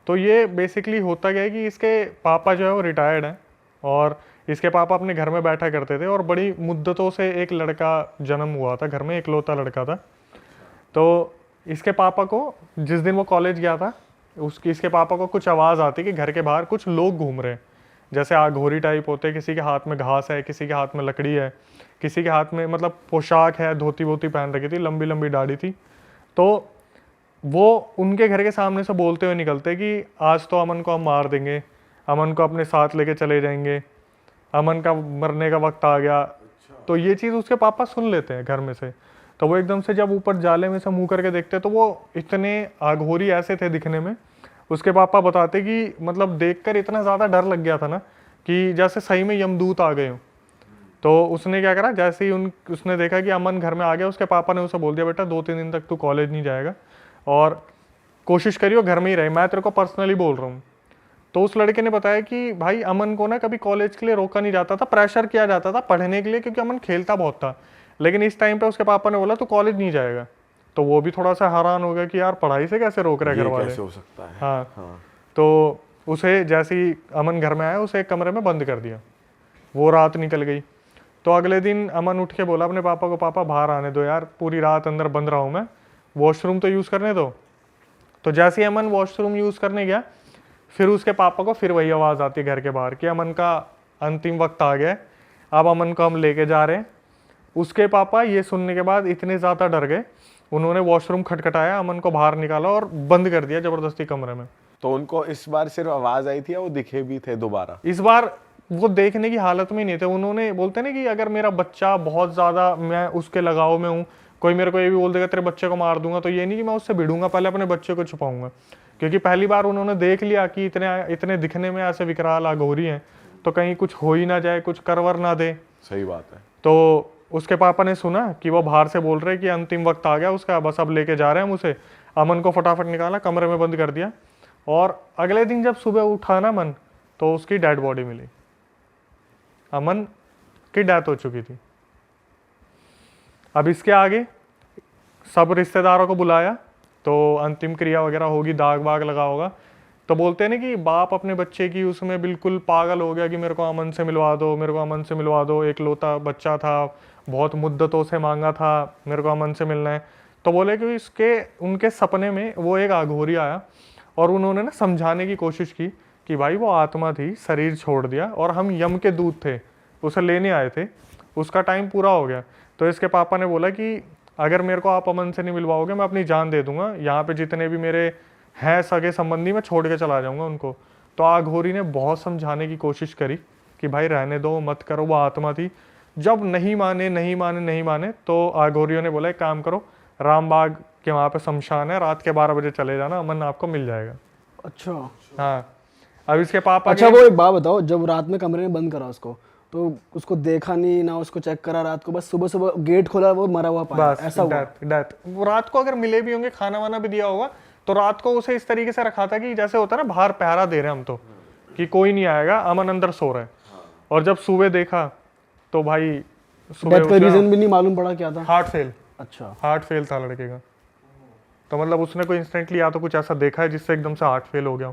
तो ये बेसिकली होता क्या है कि इसके पापा जो है वो रिटायर्ड हैं, और इसके पापा अपने घर में बैठा करते थे, और बड़ी मुद्दतों से एक लड़का जन्म हुआ था घर में, इकलौता लड़का था। तो इसके पापा को, जिस दिन वो कॉलेज गया था, इसके पापा को कुछ आवाज़ आती कि घर के बाहर कुछ लोग घूम रहे हैं, जैसे आघोरी टाइप होते, किसी के हाथ में घास है, किसी के हाथ में लकड़ी है, किसी के हाथ में मतलब पोशाक है, धोती वोती पहन रखी थी, लंबी लंबी दाढ़ी थी। तो वो उनके घर के सामने से बोलते हुए निकलते कि आज तो अमन को हम मार देंगे, अमन को अपने साथ लेके चले जाएंगे, अमन का मरने का वक्त आ गया। तो ये चीज़ उसके पापा सुन लेते हैं घर में से। तो वो एकदम से जब ऊपर जाले में से मुँह करके देखते तो वो इतने आघोरी ऐसे थे दिखने में। उसके पापा बताते कि मतलब देखकर इतना ज़्यादा डर लग गया था ना कि जैसे सही में यमदूत आ गए हो। तो उसने क्या करा, जैसे ही उसने देखा कि अमन घर में आ गया, उसके पापा ने उसे बोल दिया, बेटा 2-3 दिन तक तू कॉलेज नहीं जाएगा और कोशिश करियो घर में ही रहे, मैं तेरे को पर्सनली बोल रहा हूँ। तो उस लड़के ने बताया कि भाई अमन को ना कभी कॉलेज के लिए रोका नहीं जाता था, प्रेशर किया जाता था पढ़ने के लिए, क्योंकि अमन खेलता बहुत था। लेकिन इस टाइम पे उसके पापा ने बोला तू कॉलेज नहीं जाएगा। तो वो भी थोड़ा सा हैरान हो गया कि यार पढ़ाई से कैसे रोक रहे घर वाले, कैसे हो सकता है। हाँ। तो उसे जैसे ही अमन घर में आया, उसे एक कमरे में बंद कर दिया, वो रात निकल गई। तो अगले दिन अमन उठ के बोला अपने पापा को, पापा बाहर आने दो यार, पूरी रात अंदर बंद रहा हूँ मैं, वॉशरूम तो यूज़ करने दो। तो जैसे ही अमन वॉशरूम यूज़ करने गया, फिर उसके पापा को फिर वही आवाज़ आती है घर के बाहर कि अमन का अंतिम वक्त आ गया है, अब अमन को हम लेके जा रहे हैं। उसके पापा ये सुनने के बाद इतने ज़्यादा डर गए, उन्होंने वॉशरूम खटखटाया, अमन को बाहर निकाला और बंद कर दिया ज़बरदस्ती कमरे में। तो उनको इस बार सिर्फ आवाज आई थी या वो दिखे भी थे दोबारा? इस बार वो देखने की हालत में नहीं थे। उन्होंने बोलते ना कि अगर मेरा बच्चा बहुत ज़्यादा मैं उसके लगाव में हूँ, कोई मेरे को ये भी बोल देगा तेरे बच्चे को मार दूंगा, तो ये नहीं कि मैं उससे भिड़ूंगा, पहले अपने बच्चे को छुपाऊंगा। क्योंकि पहली बार उन्होंने देख लिया कि इतने दिखने में ऐसे विकराल अघोरी हैं, तो कहीं कुछ हो ही ना जाए, कुछ करवर ना दे। सही बात है। तो उसके पापा ने सुना कि वो बाहर से बोल रहे कि अंतिम वक्त आ गया उसका, बस अब लेके जा रहे हैं हम उसे। अमन को फटाफट निकाला, कमरे में बंद कर दिया। और अगले दिन जब सुबह उठा ना अमन, तो उसकी डेड बॉडी मिली। अमन की डेथ हो चुकी थी। अब इसके आगे सब रिश्तेदारों को बुलाया, तो अंतिम क्रिया वगैरह होगी, दाग बाग लगा होगा। तो बोलते हैं ना कि बाप अपने बच्चे की उसमें बिल्कुल पागल हो गया कि मेरे को अमन से मिलवा दो, मेरे को अमन से मिलवा दो, एक लौता बच्चा था, बहुत मुद्दतों से मांगा था, मेरे को अमन से मिलना है। तो बोले कि उनके सपने में वो एक अघोरी आया और उन्होंने ना समझाने की कोशिश की कि भाई वो आत्मा थी, शरीर छोड़ दिया और हम यम के दूत थे, उसे लेने आए थे, उसका टाइम पूरा हो गया। तो इसके पापा ने बोला कि अगर मेरे को आप अमन से नहीं मिलवाओगे, मैं अपनी जान दे दूंगा, यहाँ पे जितने भी मेरे हैं सगे संबंधी मैं छोड़ के चला जाऊंगा उनको। तो अघोरी ने बहुत समझाने की कोशिश करी कि भाई रहने दो, मत करो, वो आत्मा थी। जब नहीं माने तो अघोरियों ने बोला एक काम करो, रामबाग के वहाँ पे शमशान है, रात के 12 बजे चले जाना, अमन आपको मिल जाएगा। अच्छा हाँ, अब इसके पापा अच्छा, वो एक बात बताओ, जब रात में कमरे में बंद करा उसको, तो उसको देखा नहीं ना, उसको चेक करा रात को, बस सुबह सुबह गेट खोला, वो मरा हुआ पाया, बस ऐसा हुआ? डेथ। वो रात को अगर मिले भी होंगे, खाना वाना भी दिया होगा, तो रात को उसे इस तरीके से रखा था कि जैसे होता है ना बाहर पहरा दे रहे हैं हम, तो कि कोई नहीं आएगा, अमन अंदर सो रहा है। और जब सुबह देखा तो भाई डेथ का रीजन भी नहीं मालूम पड़ा क्या था? Heart fail. अच्छा, हार्ट फेल था लड़के का। तो मतलब उसने कोई इंस्टेंटली या तो कुछ ऐसा देखा है जिससे एकदम से हार्ट फेल हो गया।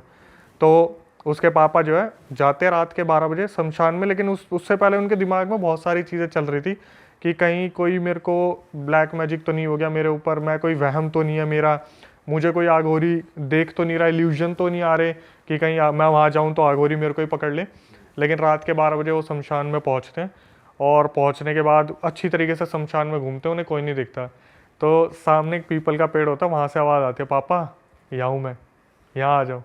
तो उसके पापा जो है जाते रात के 12 बजे शमशान में, लेकिन उससे पहले उनके दिमाग में बहुत सारी चीज़ें चल रही थी कि कहीं कोई मेरे को ब्लैक मैजिक तो नहीं हो गया मेरे ऊपर, मैं कोई वहम तो नहीं है मेरा, मुझे कोई आगोरी देख तो नहीं रहा, इल्यूजन तो नहीं आ रहे कि कहीं मैं वहाँ जाऊँ तो आगोरी मेरे को ही पकड़ ले। लेकिन रात के 12 बजे वो शमशान में पहुँचते हैं और पहुँचने के बाद अच्छी तरीके से शमशान में घूमते हैं, उन्हें कोई नहीं दिखता। तो सामने एक पीपल का पेड़ होता है, वहाँ से आवाज़ आती है, पापा यहाँ हूँ मैं, यहाँ आ जाओ।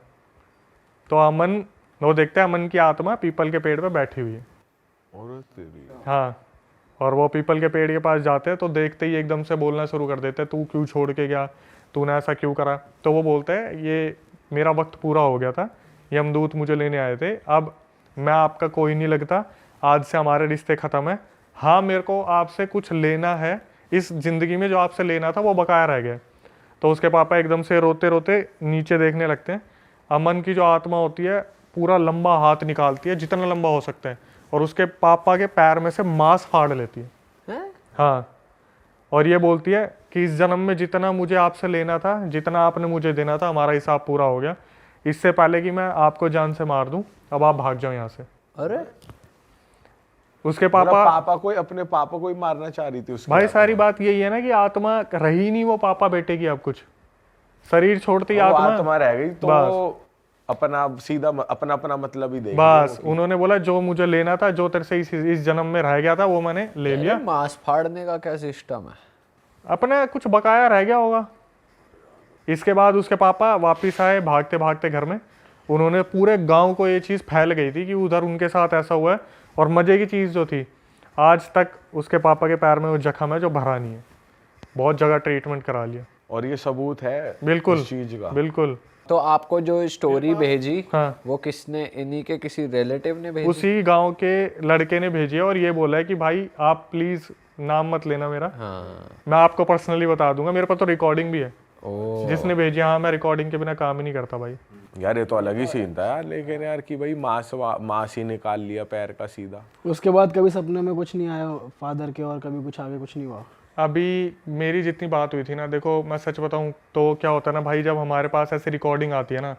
तो अमन, वो देखता है अमन की आत्मा पीपल के पेड़ पे बैठी हुई है। हाँ, और वो पीपल के पेड़ के पास जाते हैं तो देखते ही एकदम से बोलना शुरू कर देते हैं, तू क्यों छोड़ के गया, तूने ऐसा क्यों करा। तो वो बोलते हैं ये मेरा वक्त पूरा हो गया था, यमदूत मुझे लेने आए थे, अब मैं आपका कोई नहीं लगता, आज से हमारे रिश्ते ख़त्म है। हाँ, मेरे को आपसे कुछ लेना है, इस ज़िंदगी में जो आपसे लेना था वो बकाया रह गया। तो उसके पापा एकदम से रोते रोते नीचे देखने लगते हैं। अमन की जो आत्मा होती है पूरा लंबा हाथ निकालती है, जितना लंबा हो सकता है, और उसके पापा के पैर में से मांस फाड़ लेती है। हाँ, और ये बोलती है कि इस जन्म में जितना मुझे आपसे लेना था, जितना आपने मुझे देना था, हमारा हिसाब पूरा हो गया, इससे पहले कि मैं आपको जान से मार दूं, अब आप भाग जाओ यहाँ से। अरे उसके पापा को अपने पापा को ही मारना चाह रही थी उसकी भाई सारी बात यही है ना कि आत्मा रही नहीं वो पापा बेटे की, अब कुछ शरीर छोड़ती आत्मा रह गई, तो अपना सीधा अपना अपना मतलब ही देगा। बस उन्होंने बोला जो मुझे लेना था, जो तेरे से इस जन्म में रह गया था वो मैंने ले लिया। मांस फाड़ने का क्या सिस्टम है? अपना कुछ बकाया रह गया होगा। इसके बाद उसके पापा वापिस आए भागते भागते घर में। उन्होंने पूरे गांव को ये चीज़ फैल गई थी कि उधर उनके साथ ऐसा हुआ है। और मज़े की चीज़ जो थी, आज तक उसके पापा के पैर में वो जख्म है जो भरा नहीं है, बहुत जगह ट्रीटमेंट करा लिया। और ये सबूत है बिल्कुल इस चीज का। बिल्कुल। तो आपको जो स्टोरी भेजी, हाँ, वो किसने, इन्हीं के किसी रिलेटिव ने भेजी? उसी गांव के लड़के ने भेजी है और ये बोला है कि भाई आप प्लीज नाम मत लेना मेरा, हाँ। मैं आपको पर्सनली बता दूंगा, मेरे पास तो रिकॉर्डिंग भी है। ओ, जिसने भेजी, हाँ, मैं रिकॉर्डिंग के बिना काम ही नहीं करता भाई। यार ये तो अलग ही सीन था यार, लेकिन यार कि भाई मांस ही निकाल लिया पैर का सीधा। उसके बाद कभी सपने में कुछ नहीं आया फादर के, और कभी कुछ आगे कुछ नहीं हुआ? अभी मेरी जितनी बात हुई थी ना, देखो मैं सच बताऊं तो क्या होता है ना भाई, जब हमारे पास ऐसी रिकॉर्डिंग आती है ना,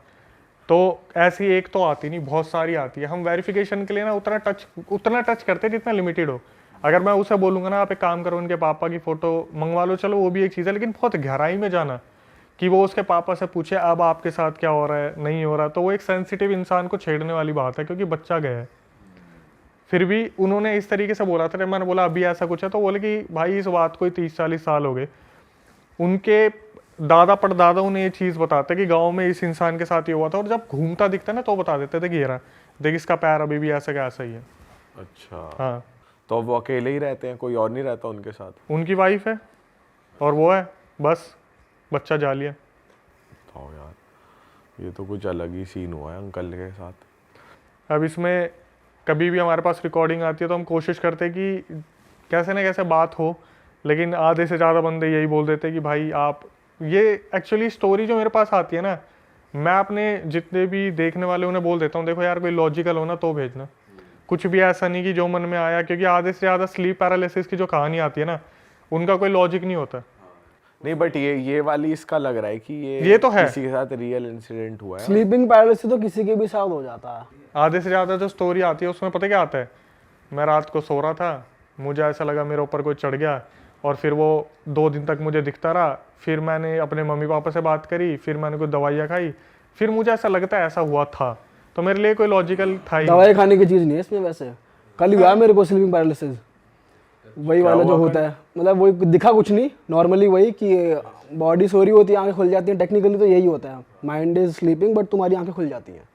तो ऐसी एक तो आती नहीं, बहुत सारी आती है। हम वेरिफिकेशन के लिए ना उतना टच करते हैं जितना लिमिटेड हो। अगर मैं उसे बोलूँगा ना आप एक काम करो उनके पापा की फ़ोटो मंगवा लो, चलो वो भी एक चीज़ है, लेकिन बहुत गहराई में जाना कि वो उसके पापा से पूछे अब आपके साथ क्या हो रहा है नहीं हो रहा, तो वो एक सेंसिटिव इंसान को छेड़ने वाली बात है क्योंकि बच्चा गया है। फिर भी उन्होंने इस तरीके से बोला था, मैंने बोला अभी ऐसा कुछ है, तो बोले कि भाई इस बात को 30-40 साल हो गए। उनके दादा परदादाओं ने ये चीज़ बताते कि गांव में इस इंसान के साथ ये हुआ था, और जब घूमता दिखता ना तो बता देते थे कि ये रहा, देख इसका पैर अभी भी ऐसा का ऐसा ही है। अच्छा, हाँ, तो वो अकेले ही रहते हैं, कोई और नहीं रहता उनके साथ? उनकी वाइफ है और वो है, बस बच्चा जाली है। तो यार ये तो कुछ अलग ही सीन हुआ है अंकल के साथ। अब इसमें कभी भी हमारे पास रिकॉर्डिंग आती है तो हम कोशिश करते हैं कि कैसे ना कैसे बात हो, लेकिन आधे से ज़्यादा बंदे यही बोल देते हैं कि भाई आप, ये एक्चुअली स्टोरी जो मेरे पास आती है ना, मैं अपने जितने भी देखने वाले उन्हें बोल देता हूँ देखो यार कोई लॉजिकल हो ना तो भेजना, कुछ भी ऐसा नहीं कि जो मन में आया, क्योंकि आधे से ज़्यादा स्लीप पैरालिसिस की जो कहानी आती है ना उनका कोई लॉजिक नहीं होता। नहीं बट ये वाली इसका लग रहा है कि ये तो है, किसी के साथ रियल इंसिडेंट हुआ है। स्लीपिंग पैरालिसिस तो किसी के भी साथ हो जाता है। आधे से ज़्यादा जो स्टोरी आती है उसमें पता क्या आता है, मैं रात को सो रहा था, मुझे ऐसा लगा मेरे ऊपर कोई चढ़ गया, और फिर वो 2 दिन तक मुझे दिखता रहा, फिर मैंने अपने मम्मी पापा से बात करी, फिर मैंने कुछ दवाइयाँ खाई, फिर मुझे ऐसा लगता है ऐसा हुआ था, तो मेरे लिए कोई लॉजिकल था ही। दवाई खाने की चीज़ नहीं है इसमें। वैसे कल हुआ मेरे को स्लीपिंग पैरालिसिस, वही वाला जो होता है, मतलब वही दिखा कुछ नहीं, नॉर्मली वही कि बॉडी सो रही होती है, आंखें खुल जाती हैं, टेक्निकली तो यही होता है, माइंड इज स्लीपिंग बट तुम्हारी आंखें खुल जाती हैं।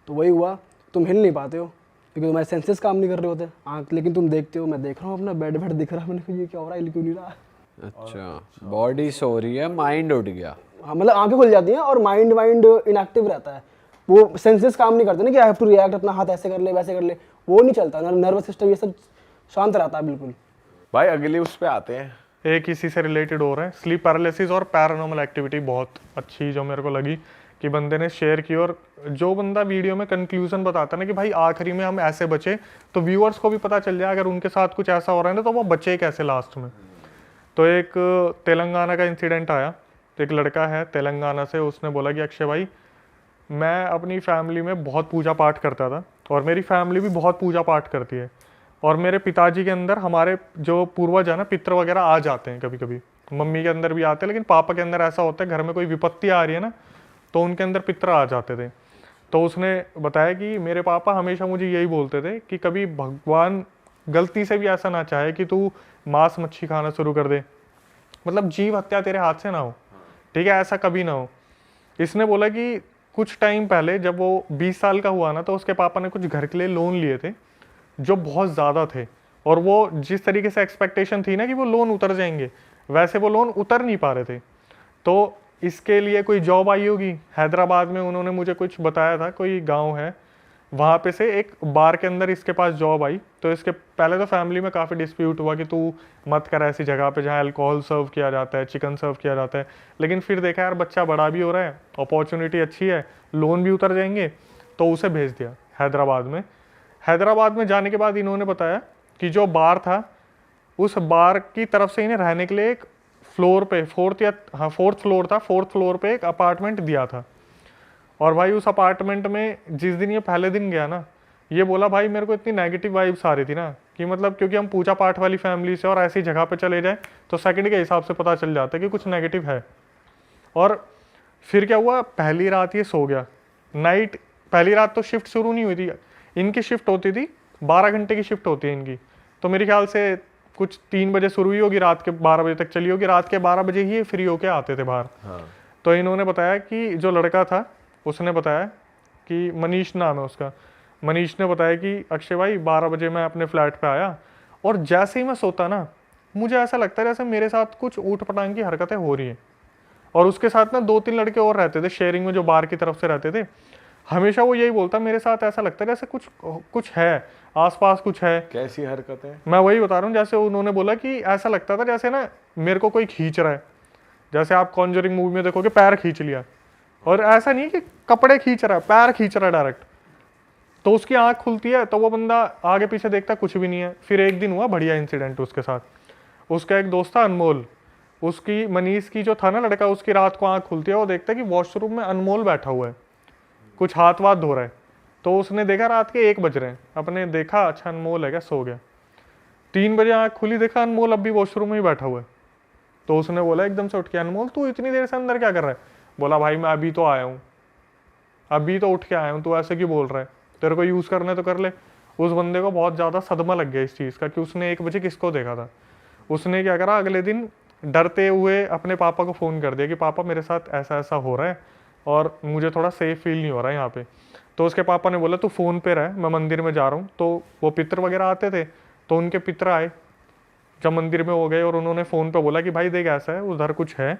तो वही हुआ, तुम हिल नहीं पाते हो क्योंकि तुम्हारे सेंसेस काम नहीं कर रहे होते आँख, लेकिन तुम देखते हो, मैं देख रहा हूँ अपना बेड दिख रहा है, मैंने कहा ये क्या हो रहा है, हिल क्यों नहीं रहा। अच्छा, बॉडी सो रही है, माइंड उठ गया। हाँ, मतलब आंखें खुल जाती हैं और माइंड इनएक्टिव रहता है, वो सेंसेस काम नहीं करते ना कि आई हैव टू रिएक्ट, अपना हाथ ऐसे कर ले वैसे कर ले, वो नहीं चलता, नर्वस सिस्टम ये सब शांत रहता है बिल्कुल। भाई अगले उस पे आते हैं, एक इसी से रिलेटेड हो रहा है, स्लीप पैरालिसिस और पैरानॉर्मल एक्टिविटी बहुत अच्छी जो मेरे को लगी कि बंदे ने शेयर की, और जो बंदा वीडियो में कंक्लूजन बताता ना कि भाई आखिरी में हम ऐसे बचे, तो व्यूअर्स को भी पता चल जाए अगर उनके साथ कुछ ऐसा हो रहा है ना तो वो बचे कैसे लास्ट में। तो एक तेलंगाना का इंसिडेंट आया, तो एक लड़का है तेलंगाना से, उसने बोला कि अक्षय भाई मैं अपनी फैमिली में बहुत पूजा पाठ करता था और मेरी फैमिली भी बहुत पूजा पाठ करती है, और मेरे पिताजी के अंदर हमारे जो पूर्वज है ना पितृ वगैरह आ जाते हैं कभी कभी, मम्मी के अंदर भी आते हैं, लेकिन पापा के अंदर ऐसा होता है घर में कोई विपत्ति आ रही है ना तो उनके अंदर पितृ आ जाते थे। तो उसने बताया कि मेरे पापा हमेशा मुझे यही बोलते थे कि कभी भगवान गलती से भी ऐसा ना चाहे कि तू मांस मच्छी खाना शुरू कर दे, मतलब जीव हत्या तेरे हाथ से ना हो, ठीक है, ऐसा कभी ना हो। इसने बोला कि कुछ टाइम पहले जब वो 20 साल का हुआ ना तो उसके पापा ने कुछ घर के लिए लोन लिए थे जो बहुत ज़्यादा थे, और वो जिस तरीके से एक्सपेक्टेशन थी ना कि वो लोन उतर जाएंगे, वैसे वो लोन उतर नहीं पा रहे थे। तो इसके लिए कोई जॉब आई होगी हैदराबाद में, उन्होंने मुझे कुछ बताया था, कोई गांव है वहाँ पे से एक बार के अंदर इसके पास जॉब आई। तो इसके पहले तो फैमिली में काफ़ी डिस्प्यूट हुआ कि तू मत कर ऐसी जगह पे जहाँ अल्कोहल सर्व किया जाता है, चिकन सर्व किया जाता है, लेकिन फिर देखा यार बच्चा बड़ा भी हो रहा है, अपॉर्चुनिटी अच्छी है, लोन भी उतर जाएंगे, तो उसे भेज दिया हैदराबाद में। हैदराबाद में जाने के बाद इन्होंने बताया कि जो बार था उस बार की तरफ से इन्हें रहने के लिए एक फ्लोर पे फोर्थ फ्लोर था, फोर्थ फ्लोर पे एक अपार्टमेंट दिया था। और भाई उस अपार्टमेंट में जिस दिन ये पहले दिन गया ना, ये बोला भाई मेरे को इतनी नेगेटिव वाइब्स आ रही थी ना कि मतलब क्योंकि हम पूजा पाठ वाली फैमिली से और ऐसी जगह पे चले जाए तो सेकंड के हिसाब से पता चल जाता है कि कुछ नेगेटिव है। और फिर क्या हुआ, पहली रात ये सो गया, नाइट पहली रात तो शिफ्ट शुरू नहीं हुई थी, इनकी शिफ्ट होती थी 12 घंटे की शिफ्ट होती है इनकी, तो मेरे ख्याल से कुछ 3 बजे शुरू हुई होगी, रात के 12 बजे तक चली होगी, रात के 12 बजे ही फ्री होके आते थे बाहर। हाँ। तो इन्होंने बताया कि जो लड़का था उसने बताया कि मनीष नाम है उसका, मनीष ने बताया कि अक्षय भाई 12 बजे मैं अपने फ्लैट पे आया और जैसे ही मैं सोता ना मुझे ऐसा लगता है जैसे मेरे साथ कुछ ऊट पटांग की हरकतें हो रही हैं। और उसके साथ ना 2-3 लड़के और रहते थे शेयरिंग में जो बार की तरफ से रहते थे, हमेशा वो यही बोलता मेरे साथ ऐसा लगता है जैसे कुछ है आसपास, कुछ है। कैसी हरकतें? मैं वही बता रहा हूँ, जैसे उन्होंने बोला कि ऐसा लगता था जैसे ना मेरे को कोई खींच रहा है, जैसे आप कॉन्जरिंग मूवी में देखोगे पैर खींच लिया, और ऐसा नहीं कि कपड़े खींच रहा है, पैर खींच रहा है डायरेक्ट। तो उसकी आंख खुलती है तो वो बंदा आगे पीछे देखता कुछ भी नहीं है। फिर एक दिन हुआ बढ़िया इंसिडेंट उसके साथ, उसका एक दोस्त था अनमोल, उसकी मनीष की जो था ना लड़का, उसकी रात को आंख खुलती है, वो देखता है कि वॉशरूम में अनमोल बैठा हुआ है, कुछ हाथ वाथ धो रहा है। तो उसने देखा रात के 1 बज रहे हैं, अपने देखा अच्छा अनमोल है क्या, सो गया। 3 बजे आँख खुली, देखा अनमोल अब भी वॉशरूम में ही बैठा हुआ है। तो उसने बोला एकदम से उठ के, अनमोल तू इतनी देर से अंदर क्या कर रहा है? बोला भाई मैं अभी तो आया हूँ, अभी तो उठ के आया हूँ, तू ऐसे क्यों बोल रहा है? तेरे को यूज़ करना है तो कर ले। उस बंदे को बहुत ज़्यादा सदमा लग गया इस चीज़ का कि उसने 1 बजे किसको देखा था। उसने क्या करा, अगले दिन डरते हुए अपने पापा को फ़ोन कर दिया कि पापा मेरे साथ ऐसा ऐसा हो रहा है और मुझे थोड़ा सेफ फील नहीं हो रहा है यहाँ पे। तो उसके पापा ने बोला तू फ़ोन पे रह, मैं मंदिर में जा रहा हूँ। तो वो पितर वगैरह आते थे, तो उनके पितर आए जब मंदिर में हो गए, और उन्होंने फ़ोन पे बोला कि भाई देख ऐसा है, उधर कुछ है,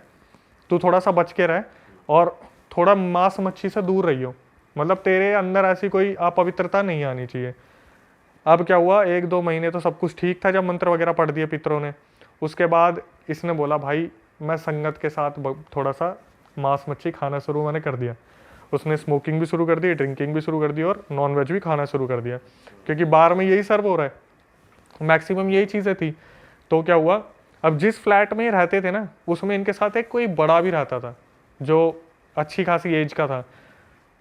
तू थोड़ा सा बच के रह और थोड़ा मांस मच्छी से दूर रहियो, मतलब तेरे अंदर ऐसी कोई अपवित्रता नहीं आनी चाहिए। अब क्या हुआ, 1-2 महीने तो सब कुछ ठीक था जब मंत्र वगैरह पढ़ दिए पितरों ने। उसके बाद इसने बोला भाई मैं संगत के साथ थोड़ा सा मांस मच्छी खाना शुरू मैंने कर दिया। उसने स्मोकिंग भी शुरू कर दी, ड्रिंकिंग भी शुरू कर दी और नॉन वेज भी खाना शुरू कर दिया, क्योंकि बार में यही सर्व हो रहा है, मैक्सिमम यही चीज़ें थी। तो क्या हुआ, अब जिस फ्लैट में रहते थे ना, उसमें इनके साथ एक कोई बड़ा भी रहता था जो अच्छी खासी एज का था,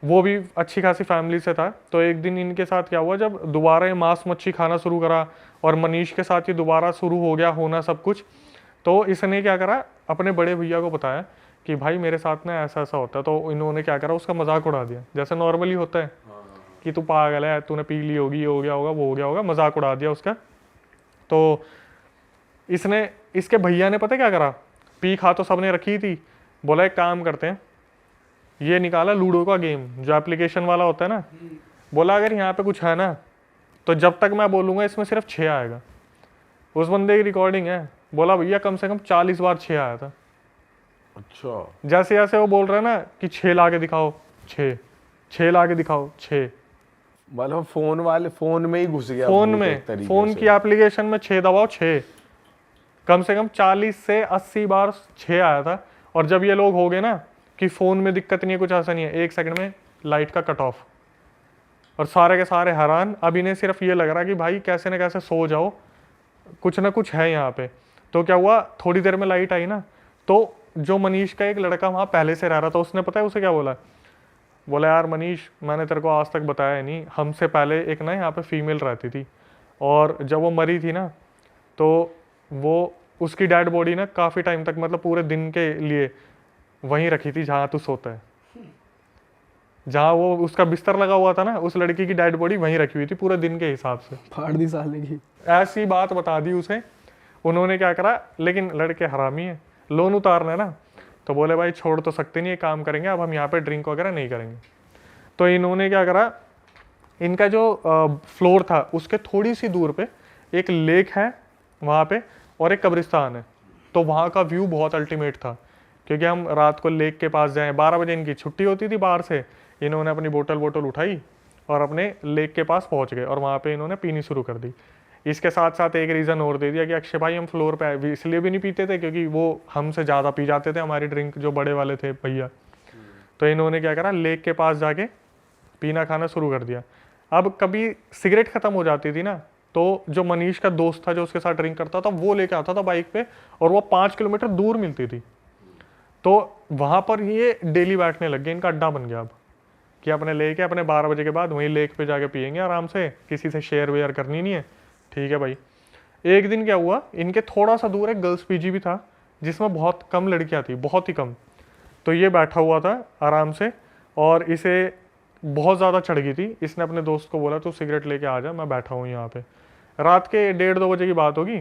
वो भी अच्छी खासी फैमिली से था। तो एक दिन इनके साथ क्या हुआ, जब दोबारा ये मांस मच्छी खाना शुरू करा और मनीष के साथ ये दोबारा शुरू हो गया होना सब कुछ, तो इसने क्या करा, अपने बड़े भैया को बताया कि भाई मेरे साथ ना ऐसा ऐसा होता है। तो इन्होंने क्या करा, उसका मजाक उड़ा दिया, जैसे नॉर्मली होता है कि तू पागल है, तूने पी ली होगी, ये हो गया होगा, वो हो गया होगा, मजाक उड़ा दिया उसका। तो इसने, इसके भैया ने पता क्या करा, पी खा तो सबने रखी थी, बोला एक काम करते हैं, ये निकाला लूडो का गेम जो एप्लीकेशन वाला होता है ना, बोला अगर यहाँ पे कुछ है ना तो जब तक मैं बोलूँगा इसमें सिर्फ 6 आएगा। उस बंदे की रिकॉर्डिंग है, बोला भैया कम से कम 40 बार 6 आया था। अच्छा, जैसे जैसे वो बोल रहे हैं ना कि 6 ला के दिखाओ, 6 ला के दिखाओ, 6, मतलब फोन में ही घुस गया फोन भूत में, एक तरीके फोन से। की एप्लीकेशन में 6 दबाओ, 6, कम से कम 40 से 80 बार 6 आया था। और जब ये लोग हो गए ना कि फ़ोन में दिक्कत नहीं है, कुछ ऐसा नहीं है, 1 सेकंड में लाइट का कट ऑफ, और सारे के सारे हैरान। अब इन्हें सिर्फ ये लग रहा कि भाई कैसे न कैसे सो जाओ, कुछ ना कुछ है यहाँ पे। तो क्या हुआ, थोड़ी देर में लाइट आई ना, तो जो मनीष का एक लड़का वहाँ पहले से रह रहा था, उसने पता है उसे क्या बोला, बोला यार मनीष मैंने तेरे को आज तक बताया नहीं, हमसे पहले एक ना यहाँ पे फीमेल रहती थी, और जब वो मरी थी ना तो वो उसकी डेड बॉडी ना काफ़ी टाइम तक, मतलब पूरे दिन के लिए वहीं रखी थी जहाँ तू सोता है, जहाँ वो उसका बिस्तर लगा हुआ था ना, उस लड़की की डेड बॉडी वहीं रखी हुई थी पूरे दिन के हिसाब से। फाड़ दी साले की। ऐसी बात बता दी उसे। उन्होंने क्या करा, लेकिन लड़के हरामी है, लोन उतारना है ना, तो बोले भाई छोड़ तो सकते नहीं, एक काम करेंगे अब हम यहाँ पे ड्रिंक वगैरह नहीं करेंगे। तो इन्होंने क्या करा, इनका जो फ्लोर था उसके थोड़ी सी दूर पे एक लेक है वहाँ पे और एक कब्रिस्तान है। तो वहाँ का व्यू बहुत अल्टीमेट था, क्योंकि हम रात को लेक के पास जाएं, 12 बजे इनकी छुट्टी होती थी बाहर से, इन्होंने अपनी बोतल उठाई और अपने लेक के पास पहुँच गए और वहाँ पे इन्होंने पीनी शुरू कर दी। इसके साथ साथ एक रीज़न और दे दिया कि अक्षय भाई हम फ्लोर पे इसलिए भी नहीं पीते थे क्योंकि वो हमसे ज़्यादा पी जाते थे, हमारी ड्रिंक जो बड़े वाले थे भैया। तो इन्होंने क्या करा, लेक के पास जाके पीना खाना शुरू कर दिया। अब कभी सिगरेट ख़त्म हो जाती थी ना, तो जो मनीष का दोस्त था जो उसके साथ ड्रिंक करता था, वो लेके आता था बाइक पे, और वो 5 किलोमीटर दूर मिलती थी। तो वहाँ पर ये डेली बैठने लग गए, इनका अड्डा बन गया अब कि अपने लेके अपने 12 बजे के बाद वहीं लेक पे जाके पियेंगे आराम से, किसी से शेयर वेयर करनी नहीं है, ठीक है भाई। एक दिन क्या हुआ, इनके थोड़ा सा दूर एक गर्ल्स पीजी भी था जिसमें बहुत कम लड़कियां थी, बहुत ही कम। तो ये बैठा हुआ था आराम से और इसे बहुत ज़्यादा चढ़ गई थी। इसने अपने दोस्त को बोला तू सिगरेट लेके आ जा, मैं बैठा हूँ यहाँ पे। रात के 1:30-2 बजे की बात होगी।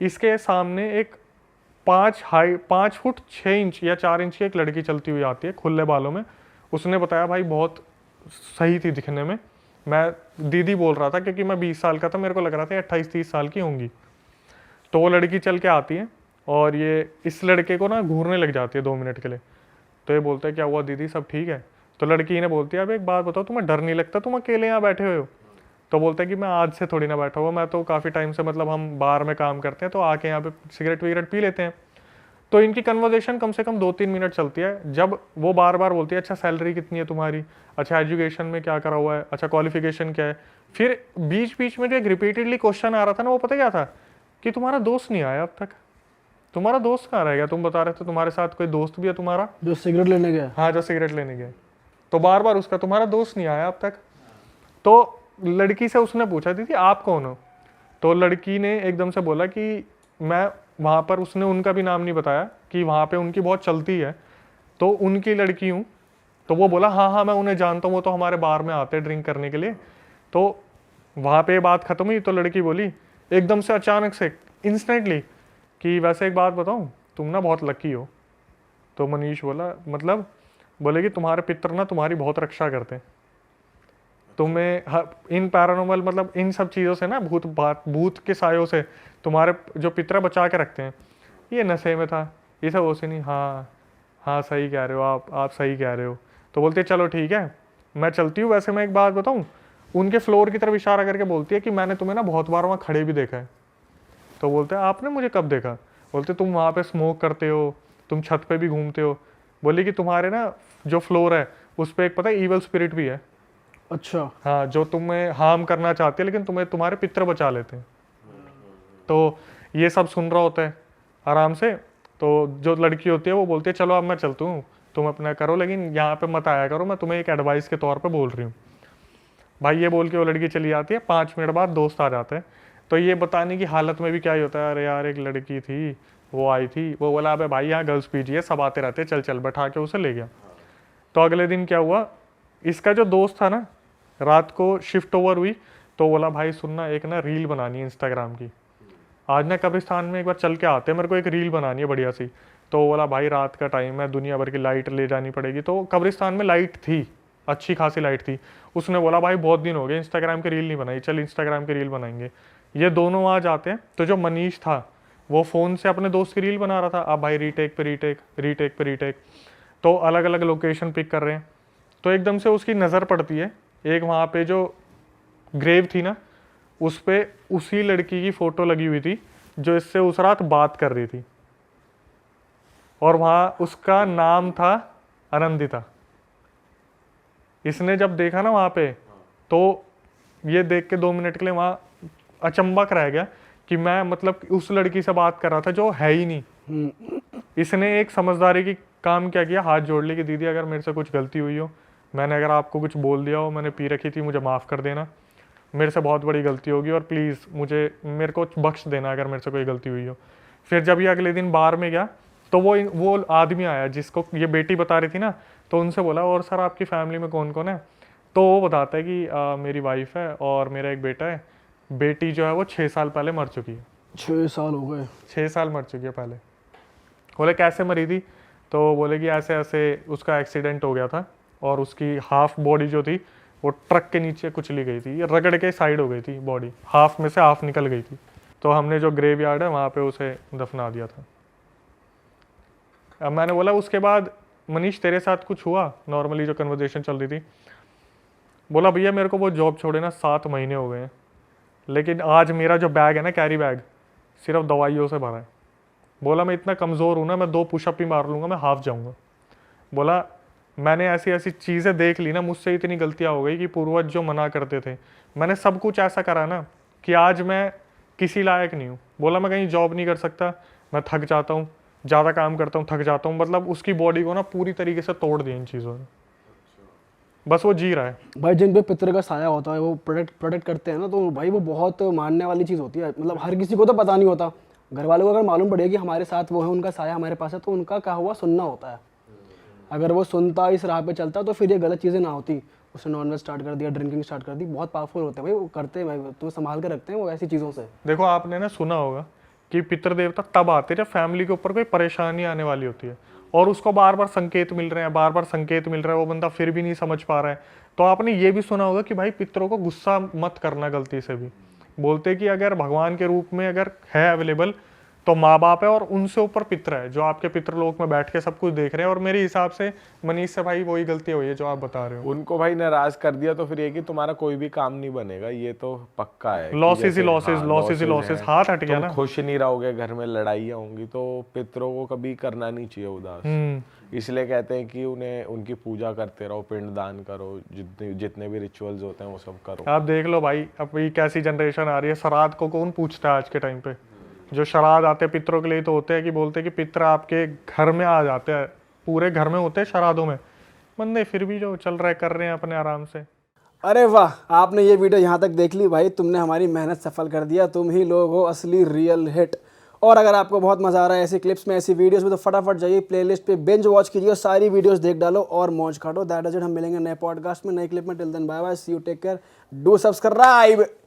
इसके सामने एक 5 फुट 6 इंच या 4 इंच की एक लड़की चलती हुई आती है खुले बालों में। उसने बताया भाई बहुत सही थी दिखने में, मैं दीदी बोल रहा था क्योंकि मैं 20 साल का था, मेरे को लग रहा था 28-30 साल की होंगी। तो वो लड़की चल के आती है और ये इस लड़के को ना घूरने लग जाती है 2 मिनट के लिए। तो ये बोलता है क्या हुआ दीदी, सब ठीक है? तो लड़की ने बोलती है अब एक बात बताओ, तुम्हें डर नहीं लगता, तुम अकेले यहाँ बैठे हुए हो? तो बोलता है कि मैं आज से थोड़ी ना बैठा हुआ, मैं तो काफ़ी टाइम से, मतलब हम बार में काम करते हैं तो आके यहाँ पे सिगरेट विगरेट पी लेते हैं। तो इनकी कन्वर्सेशन कम से कम 2-3 मिनट चलती है, जब वो बार बार बोलती है अच्छा सैलरी कितनी है तुम्हारी, अच्छा एजुकेशन में क्या करा हुआ है, अच्छा क्वालिफिकेशन क्या है। फिर बीच बीच में जो एक रिपीटेडली क्वेश्चन आ रहा था ना, वो पता क्या था कि तुम्हारा दोस्त नहीं आया अब तक, तुम्हारा दोस्त कहाँ रह गया? तुम बता रहे थे तुम्हारे साथ कोई दोस्त भी है तुम्हारा, जो सिगरेट लेने गया। हाँ जो सिगरेट लेने गया। तो बार बार उसका तुम्हारा दोस्त नहीं आया अब तक। तो लड़की से उसने पूछा दीदी आप कौन हो? तो लड़की ने एकदम से बोला कि मैं वहाँ पर, उसने उनका भी नाम नहीं बताया कि वहाँ पे उनकी बहुत चलती है, तो उनकी लड़की हूँ। तो वो बोला हाँ हाँ मैं उन्हें जानता हूँ, वो तो हमारे बार में आते हैं ड्रिंक करने के लिए। तो वहाँ पे बात खत्म हुई। तो लड़की बोली एकदम से अचानक से इंस्टेंटली कि वैसे एक बात बताऊँ, तुम ना बहुत लकी हो। तो मनीष बोला मतलब? बोले कि तुम्हारे पितर ना तुम्हारी बहुत रक्षा करते हैं, तुम्हें इन पैरानॉर्मल मतलब इन सब चीज़ों से ना, भूत के सायों से तुम्हारे जो पितर बचा के रखते हैं। ये नशे में था, ये सब वैसे नहीं। हाँ हाँ सही कह रहे हो आप सही कह रहे हो। तो बोलते चलो ठीक है मैं चलती हूँ। वैसे मैं एक बात बताऊँ, उनके फ्लोर की तरफ इशारा करके बोलती है कि मैंने तुम्हें ना बहुत बार वहाँ खड़े भी देखा है। तो बोलते हैं आपने मुझे कब देखा? बोलते तुम वहाँ पे स्मोक करते हो, तुम छत पे भी घूमते हो। बोली कि तुम्हारे ना जो फ्लोर है उस पर एक पता है ईवल स्पिरिट भी है। अच्छा। हाँ, जो तुम्हें हार्म करना चाहते हैं लेकिन तुम्हें तुम्हारे पितर बचा लेते हैं। तो ये सब सुन रहा होता है आराम से। तो जो लड़की होती है वो बोलती है चलो अब मैं चलती हूँ, तुम अपना करो लेकिन यहाँ पे मत आया करो, मैं तुम्हें एक एडवाइस के तौर पे बोल रही हूँ। भाई ये बोल के वो लड़की चली जाती है। 5 मिनट बाद दोस्त आ जाते हैं। तो ये बताने की हालत में भी क्या ही होता है, अरे यार एक लड़की थी वो आई थी, वो बोला अबे भाई यहाँ गर्ल्स पीजी है, सब आते रहते, चल चल, बैठा के उसे ले गया। तो अगले दिन क्या हुआ, इसका जो दोस्त था ना, रात को शिफ्ट ओवर हुई तो बोला भाई सुनना, एक ना रील बनानी है इंस्टाग्राम की, आज ना कब्रिस्तान में एक बार चल के आते हैं, मेरे को एक रील बनानी है बढ़िया सी। तो बोला भाई रात का टाइम है, दुनिया भर की लाइट ले जानी पड़ेगी। तो कब्रिस्तान में लाइट थी, अच्छी खासी लाइट थी। उसने बोला भाई बहुत दिन हो गए इंस्टाग्राम की रील नहीं बनाई, चल इंस्टाग्राम की रील बनाएंगे। ये दोनों वहाँ जाते हैं। तो जो मनीष था वो फ़ोन से अपने दोस्त की रील बना रहा था। अब भाई रीटेक पे रीटेक, रीटेक पे रीटेक, तो अलग अलग लोकेशन पिक कर रहे हैं। तो एकदम से उसकी नज़र पड़ती है एक वहाँ पे जो ग्रेव थी ना, उस पे उसी लड़की की फ़ोटो लगी हुई थी जो इससे उस रात बात कर रही थी, और वहाँ उसका नाम था आनंदिता। इसने जब देखा ना वहाँ पे, तो ये देख के 2 मिनट के लिए वहाँ अचंबक रह गया कि मैं मतलब उस लड़की से बात कर रहा था जो है ही नहीं। इसने एक समझदारी की काम क्या किया, हाथ जोड़ ली कि दीदी अगर मेरे से कुछ गलती हुई हो, मैंने अगर आपको कुछ बोल दिया हो, मैंने पी रखी थी, मुझे माफ़ कर देना, मेरे से बहुत बड़ी गलती होगी और प्लीज़ मेरे को बख्श देना अगर मेरे से कोई गलती हुई हो। फिर जब ये अगले दिन बार में गया तो वो आदमी आया जिसको ये बेटी बता रही थी ना, तो उनसे बोला और सर आपकी फैमिली में कौन कौन है? तो वो बताता है कि मेरी वाइफ है और मेरा एक बेटा है, बेटी जो है वो 6 साल पहले मर चुकी है। 6 साल हो गए? 6 साल मर चुकी है पहले। बोले कैसे मरी थी? तो बोले कि ऐसे ऐसे उसका एक्सीडेंट हो गया था और उसकी हाफ बॉडी जो थी वो ट्रक के नीचे कुचली गई थी, ये रगड़ के साइड हो गई थी बॉडी, हाफ में से हाफ निकल गई थी। तो हमने जो ग्रेव यार्ड है वहाँ पे उसे दफना दिया था। अब मैंने बोला उसके बाद मनीष तेरे साथ कुछ हुआ? नॉर्मली जो कन्वर्सेशन चल रही थी। बोला भैया मेरे को वो जॉब छोड़े ना 7 महीने हो गए हैं, लेकिन आज मेरा जो बैग है ना, कैरी बैग, सिर्फ दवाइयों से भरा है। बोला मैं इतना कमज़ोर हूँ ना, मैं 2 पुशअप ही मार लूँगा, मैं हाफ जाऊँगा। बोला मैंने ऐसी ऐसी चीज़ें देख ली ना, मुझसे इतनी गलतियाँ हो गई कि पूर्वज जो मना करते थे, मैंने सब कुछ ऐसा करा ना कि आज मैं किसी लायक नहीं हूँ। बोला मैं कहीं जॉब नहीं कर सकता, मैं थक जाता हूँ, ज़्यादा काम करता हूँ, थक जाता हूँ। मतलब उसकी बॉडी को ना पूरी तरीके से तोड़ दिया इन चीज़ों ने, बस वो जी रहा है। भाई जिन पे पितर का साया होता है वो प्रोटेक्ट करते हैं ना, तो भाई वो बहुत मानने वाली चीज़ होती है। मतलब हर किसी को तो पता नहीं होता, घर वालों को अगर मालूम पड़े कि हमारे साथ वो है, उनका साया हमारे पास है, तो उनका कहा हुआ सुनना होता है। अगर वो सुनता, इस राह पे चलता, तो फिर ये गलत चीज़ें ना होती। उसने नॉनवेज स्टार्ट कर दिया, ड्रिंकिंग स्टार्ट कर दी। बहुत पावरफुल होते हैं भाई वो, करते हैं भाई, तुम्हें संभाल के रखते हैं वो ऐसी चीज़ों से। देखो आपने ना सुना होगा कि पितृ देवता तब आते हैं जब फैमिली के ऊपर कोई परेशानी आने वाली होती है और उसको बार बार संकेत मिल रहे हैं, बार बार संकेत मिल रहा है, वो बंदा फिर भी नहीं समझ पा रहा है। तो आपने ये भी सुना होगा कि भाई पितरों को गुस्सा मत करना गलती से भी। बोलते कि अगर भगवान के रूप में अगर है अवेलेबल तो माँ बाप है, और उनसे ऊपर पितर है जो आपके पितृलोक में बैठ के सब कुछ देख रहे हैं। और मेरे हिसाब से मनीष से भाई वही गलती हुई है जो आप बता रहे हो। उनको भाई नाराज कर दिया तो फिर ये कि तुम्हारा कोई भी काम नहीं बनेगा, ये तो पक्का है। लॉसेस ही लॉसेस, लॉसेस ही लॉसेस, हाथ हट गया ना। खुश नहीं रहोगे, घर में लड़ाइयाँ होंगी, तो पितरों को कभी करना नहीं चाहिए उदास। इसलिए कहते हैं कि उन्हें उनकी पूजा करते रहो, पिंड दान करो, जितने भी रिचुअल्स होते हैं वो सब करो। आप देख लो भाई अब ये कैसी जनरेशन आ रही है, श्राद्ध को कौन पूछता है आज के टाइम पे? जो श्राद्ध आते हैं पितरों के लिए तो होते हैं कि बोलते हैं कि पितर आपके घर में आ जाते हैं, पूरे घर में होते हैं श्राद्धों में। बंदे फिर भी जो चल रहे कर रहे हैं अपने आराम से। अरे वाह, आपने ये वीडियो यहाँ तक देख ली भाई, तुमने हमारी मेहनत सफल कर दिया, तुम ही लोग हो असली रियल हिट। और अगर आपको बहुत मज़ा आ रहा है ऐसी क्लिप्स में, ऐसी वीडियोस में, तो फटाफट जाइए प्लेलिस्ट पे बिंज वॉच कीजिए और सारी वीडियोस देख डालो और मौज काटो। That is it. हम मिलेंगे नए पॉडकास्ट में, नए क्लिप में। Till then bye bye, see you, take care, do subscribe.